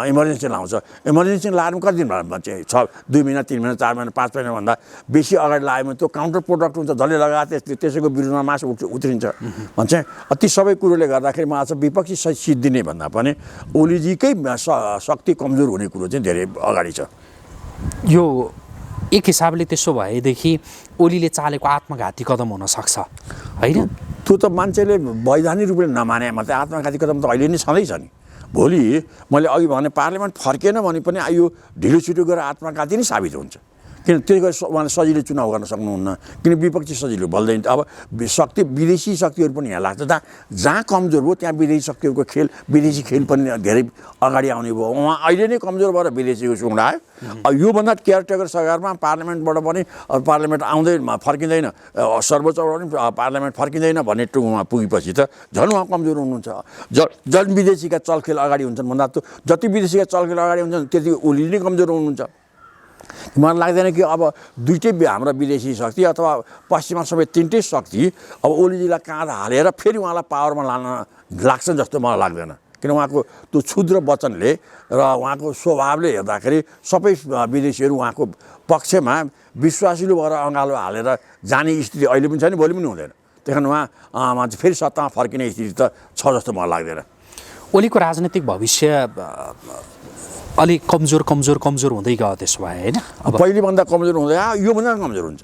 इमर्जेन्सी लाउँछ। इमर्जेन्सी लाएर कति दिन भन्छ? 2 महिना, 3 महिना, 4 महिना, 5 महिनाभन्दा बेसी अगाडि लाग्यो भने त्यो काउन्टर प्रोडक्ट हुन्छ। जसले लगाए त्यसैको विरुद्धमा मासु उत्रिन्छ भन्छ। ती सबै कुरोले गर्दाखेरि मलाई चाहिँ विपक्षी सिद्धिने भन्दा पनि ओलीजीकै शक्ति कमजोर हुने कुरो चाहिँ धेरै अगाडि छ। यो एक हिसाबले त्यसो भएदेखि ओलीले चालेको आत्मघाती कदम हुनसक्छ होइन? त्यो त मान्छेले वैधानिक रूपले नमाने मात्रै आत्मघाती कदम त अहिले नै छँदैछ नि। भोलि मैले अघि भने पार्लियामेन्ट फर्केन भने पनि यो ढिलो छिटो गरेर आत्मघाती नै साबित हुन्छ। किन त्यही गरी उहाँले सजिलै चुनाव गर्न सक्नुहुन्न, किन विपक्षी सजिलो बल्दैन। अब शक्ति विदेशी शक्तिहरू पनि यहाँ लाग्छ। जहाँ कमजोर भयो त्यहाँ विदेशी शक्तिहरूको विदेशी खेल पनि धेरै अगाडि आउने भयो। उहाँ अहिले नै कमजोर भएर विदेशीको सुँडायो। योभन्दा केयरटेकर सरकारमा पार्लियामेन्टबाट पनि पार्लियामेन्ट फर्किँदैन, सर्वोच्चबाट पनि पार्लियामेन्ट फर्किँदैन भन्ने टुङ्गोमा पुगेपछि त झन् उहाँ कमजोर हुनुहुन्छ। झन् विदेशीका चलखेल अगाडि हुन्छन् भन्दा त जति विदेशीका चलखेल अगाडि हुन्छन् त्यति ओली नै कमजोर हुनुहुन्छ। मलाई लाग्दैन कि अब दुइटै हाम्रा विदेशी शक्ति अथवा पश्चिमा सबै तिनटै शक्ति अब ओलीजीलाई काँध हालेर फेरि उहाँलाई पावरमा लान लाग्छ जस्तो मलाई लाग्दैन। किन उहाँको त्यो क्षुद्र वचनले र उहाँको स्वभावले हेर्दाखेरि सबै विदेशीहरू उहाँको पक्षमा विश्वासिलो भएर अँगालो हालेर जाने स्थिति अहिले पनि छ नि, भोलि पनि हुँदैन। त्यही कारण उहाँ फेरि सत्तामा फर्किने स्थिति त छ जस्तो मलाई लाग्दैन। ओलीको राजनीतिक भविष्य अलिक कमजोर हुँदै गयो त्यसो भए होइन? पहिलेभन्दा कमजोर हुँदै योभन्दा कमजोर हुन्छ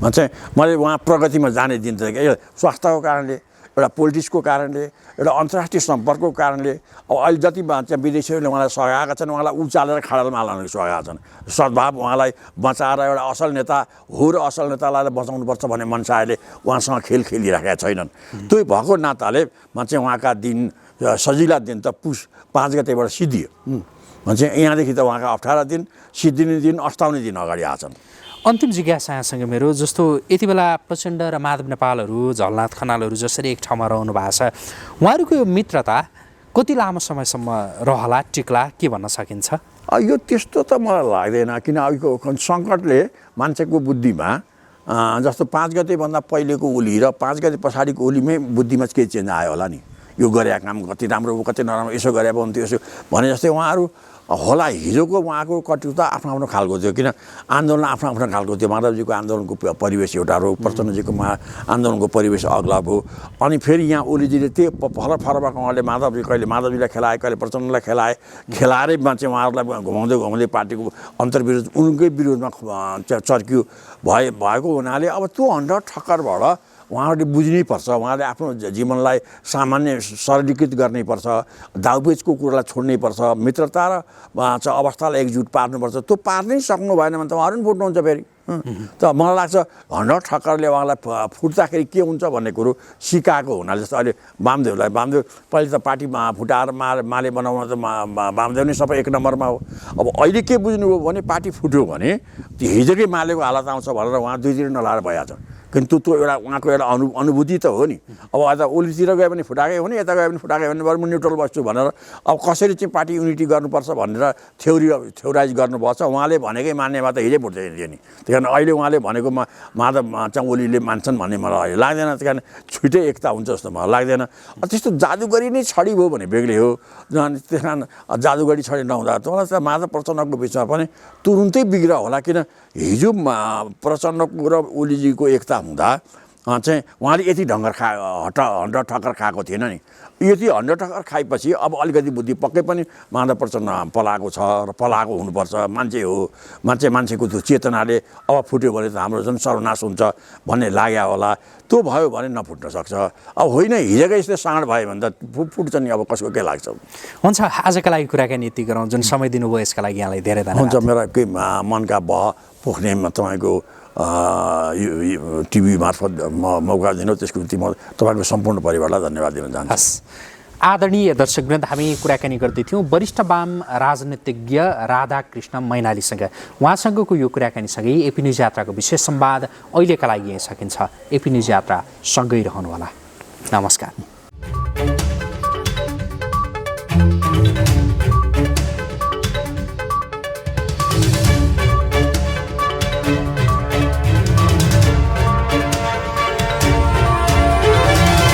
भन्छ। मैले उहाँ प्रगतिमा जाने दिन त स्वास्थ्यको कारणले, एउटा पोलिटिक्सको कारणले, एउटा अन्तर्राष्ट्रिय सम्पर्कको कारणले अब अहिले जति विदेशीहरूले उहाँलाई सघाएका छन्, उहाँलाई उचालेर खाडलमा हाल्न सघाएका छन्। सद्भाव उहाँलाई बचाएर एउटा असल नेता हो र असल नेतालाई बचाउनुपर्छ भन्ने मनसायले उहाँसँग खेल खेलिराखेका छैनन्। त्यो भएको नाताले चाहिँ उहाँका दिन सजिला दिन त पुस 5 गतेबाट सिद्धियो भन्छ। यहाँदेखि त उहाँका 18 दिन, सिद्धिने दिन, अस्ताउने दिन अगाडि आछन्। अन्तिम जिज्ञासा यहाँसँग मेरो, जस्तो यति बेला प्रचण्ड र माधव नेपालहरू, झलनाथ खनालहरू जसरी एक ठाउँमा रहनु भएको छ, उहाँहरूको यो मित्रता कति लामो समयसम्म रहला, टिक्ला, के भन्न सकिन्छ? यो त्यस्तो त मलाई लाग्दैन। किन अहिलेको सङ्कटले मान्छेको बुद्धिमा जस्तो 5 गतेभन्दा पहिलेको ओली र 5 गते पछाडिको ओलीमै बुद्धिमा केही चेन्ज आयो होला नि। यो गरेका काम कति राम्रो हो, कति नराम्रो, यसो गरे हुन्थ्यो, यसो भने जस्तै उहाँहरू होला हिजोको उहाँको कटुता आफ्नो आफ्नो खालको थियो किन आन्दोलन आफ्नो आफ्नो खालको थियो माधवजीको आन्दोलनको परिवेश एउटा हो प्रचण्डजीको आन्दोलनको परिवेश अग्ला भयो अनि फेरि यहाँ ओलीजीले त्यही फरकमा उहाँले माधवजीलाई खेलाए कहिले प्रचण्डलाई खेलाएरै चाहिँ उहाँहरूलाई घुमाउँदै पार्टीको अन्तर्विरोध उनकै विरोधमा चर्कियो भएको हुनाले अब त्यो हन्डर ठक्करबाट उहाँहरूले बुझ्नैपर्छ उहाँले आफ्नो जीवनलाई सामान्य सरलीकृत गर्नैपर्छ दाउपेचको कुरालाई छोड्नैपर्छ मित्रता र अवस्थालाई एकजुट पार्नुपर्छ त्यो पार्नै सक्नु भएन भने त उहाँहरू पनि फुट्नुहुन्छ फेरि त मलाई लाग्छ हन्डर ठक्करले उहाँलाई फुट्दाखेरि के हुन्छ भन्ने कुरो सिकाएको हुनाले जस्तो अहिले वामदेव पहिले त पार्टी फुटाएर माले बनाउन त वामदेव नै सबै एक नम्बरमा हो अब अहिले के बुझ्नुभयो भने पार्टी फुट्यो भने हिजोकै मालेको हालत आउँछ भनेर उहाँ दुईतिर नलाएर भइहाल्छ किन्तु त्यो एउटा उहाँको एउटा अनुभूति त हो नि अब यता ओलीतिर गयो भने फुटाकै हो नि यता गयो भने फुटाकै हो भने बरु म न्युट्रल बस्छु भनेर अब कसरी चाहिँ पार्टी युनिटी गर्नुपर्छ भनेर थ्योराइज गर्नुभएको छ उहाँले भनेकै मान्नेमा त हिजै फुट्दैन थियो नि त्यही कारण अहिले उहाँले भनेको माधव चाहिँ ओलीले मान्छन् भन्ने मलाई अहिले लाग्दैन त्यही कारण छुट्टै एकता हुन्छ जस्तो मलाई लाग्दैन त्यस्तो जादुगरी नै छडी भयो भने बेग्लै हो त्यस कारण जादुगरी छडी नहुँदा मलाई चाहिँ माधव प्रचण्डको बिचमा पनि तुरुन्तै बिग्र होला किन हिजो प्रचण्डको र ओलीजीको एकता हुँदा चाहिँ उहाँले यति हन्डर ठक्कर खाएको थिएन नि यति हन्डर ठक्कर खाएपछि अब अलिकति बुद्धि पक्कै पनि माधव प्रचण्ड पलाएको छ र पलाएको हुनुपर्छ मान्छे हो मान्छेको त्यो चेतनाले अब फुट्यो भने त हाम्रो झन् सर्वनाश हुन्छ भन्ने लाग्यो होला त्यो भयो भने नफुट्न सक्छ अब होइन हिजोकै यस्तो साँड भयो भने त फुट्छ नि अब कसको के लाग्छ हुन्छ आजका लागि कुराकानी यति गरौँ जुन समय दिनुभयो यसका लागि यहाँलाई धेरै धन्यवाद हुन्छ मेरा केही मनका पोख्ने तपाईँको टिभी मार्फत मौका दिनु त्यसको निम्ति म तपाईँको सम्पूर्ण परिवारलाई धन्यवाद दिन चाहन्छु आदरणीय दर्शकवृन्द हामी कुराकानी गर्दैथ्यौँ वरिष्ठ वाम राजनीतिज्ञ राधाकृष्ण मैनालीसँग उहाँसँगको यो कुराकानीसँगै एपी न्युज यात्राको विशेष संवाद अहिलेका लागि यहीँ सकिन्छ एपी न्युज यात्रा सँगै रहनुहोला नमस्कार